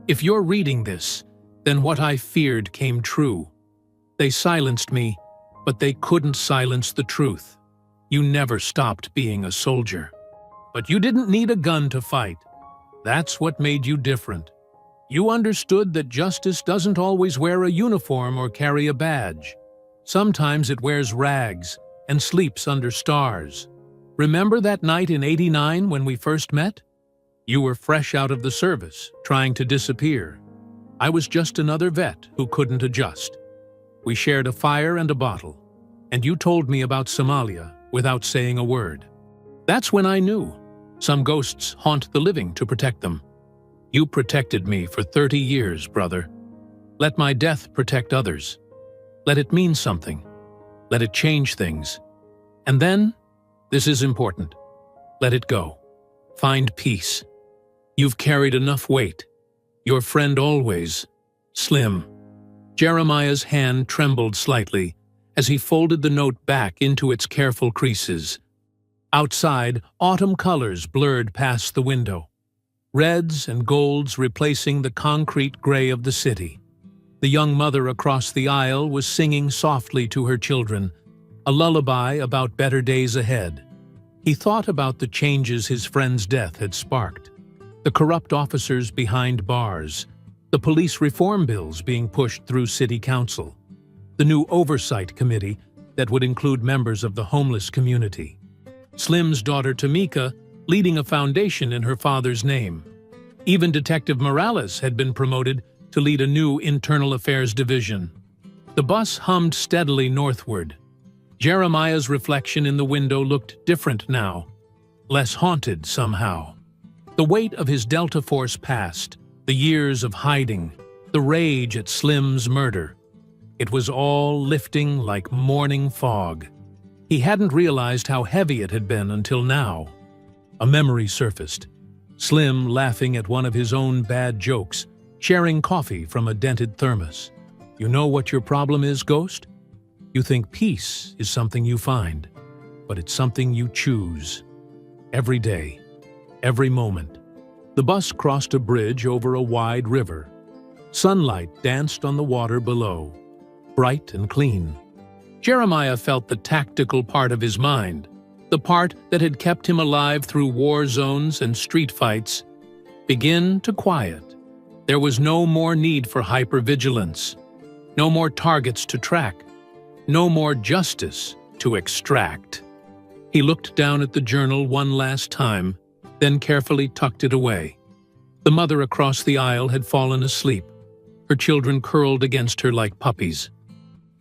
If you're reading this, then what I feared came true. They silenced me, but they couldn't silence the truth. You never stopped being a soldier. But you didn't need a gun to fight. That's what made you different. You understood that justice doesn't always wear a uniform or carry a badge. Sometimes it wears rags and sleeps under stars. Remember that night in '89 when we first met? You were fresh out of the service, trying to disappear. I was just another vet who couldn't adjust. We shared a fire and a bottle, and you told me about Somalia without saying a word. That's when I knew. Some ghosts haunt the living to protect them. You protected me for 30 years, brother. Let my death protect others. Let it mean something. Let it change things. And then, this is important, let it go. Find peace. You've carried enough weight. Your friend always, Slim. Jeremiah's hand trembled slightly as he folded the note back into its careful creases. Outside, autumn colors blurred past the window, reds and golds replacing the concrete gray of the city. The young mother across the aisle was singing softly to her children, a lullaby about better days ahead. He thought about the changes his friend's death had sparked. The corrupt officers behind bars, the police reform bills being pushed through city council. the new oversight committee that would include members of the homeless community. Slim's daughter Tamika leading a foundation in her father's name. Even Detective Morales had been promoted to lead a new internal affairs division. The bus hummed steadily northward. Jeremiah's reflection in the window looked different now, less haunted somehow. The weight of his Delta Force past, the years of hiding, the rage at Slim's murder. It was all lifting like morning fog. He hadn't realized how heavy it had been until now. A memory surfaced. Slim laughing at one of his own bad jokes, sharing coffee from a dented thermos. You know what your problem is, Ghost? You think peace is something you find, but it's something you choose. Every day, every moment. The bus crossed a bridge over a wide river. Sunlight danced on the water below, bright and clean. Jeremiah felt the tactical part of his mind, the part that had kept him alive through war zones and street fights, begin to quiet. There was no more need for hypervigilance, no more targets to track, no more justice to extract. He looked down at the journal one last time, then carefully tucked it away. The mother across the aisle had fallen asleep, her children curled against her like puppies.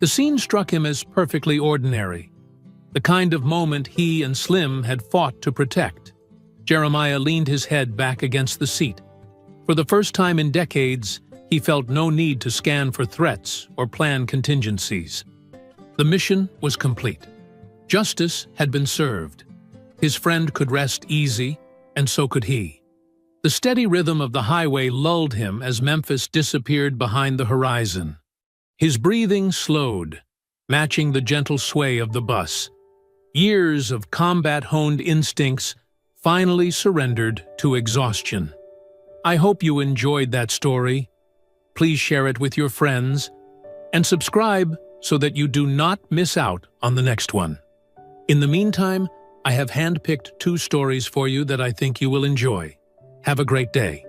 The scene struck him as perfectly ordinary, the kind of moment he and Slim had fought to protect. Jeremiah leaned his head back against the seat. For the first time in decades, he felt no need to scan for threats or plan contingencies. The mission was complete. Justice had been served. His friend could rest easy, and so could he. The steady rhythm of the highway lulled him as Memphis disappeared behind the horizon. His breathing slowed, matching the gentle sway of the bus. Years of combat-honed instincts finally surrendered to exhaustion. I hope you enjoyed that story. Please share it with your friends and subscribe so that you do not miss out on the next one. In the meantime, I have handpicked 2 stories for you that I think you will enjoy. Have a great day.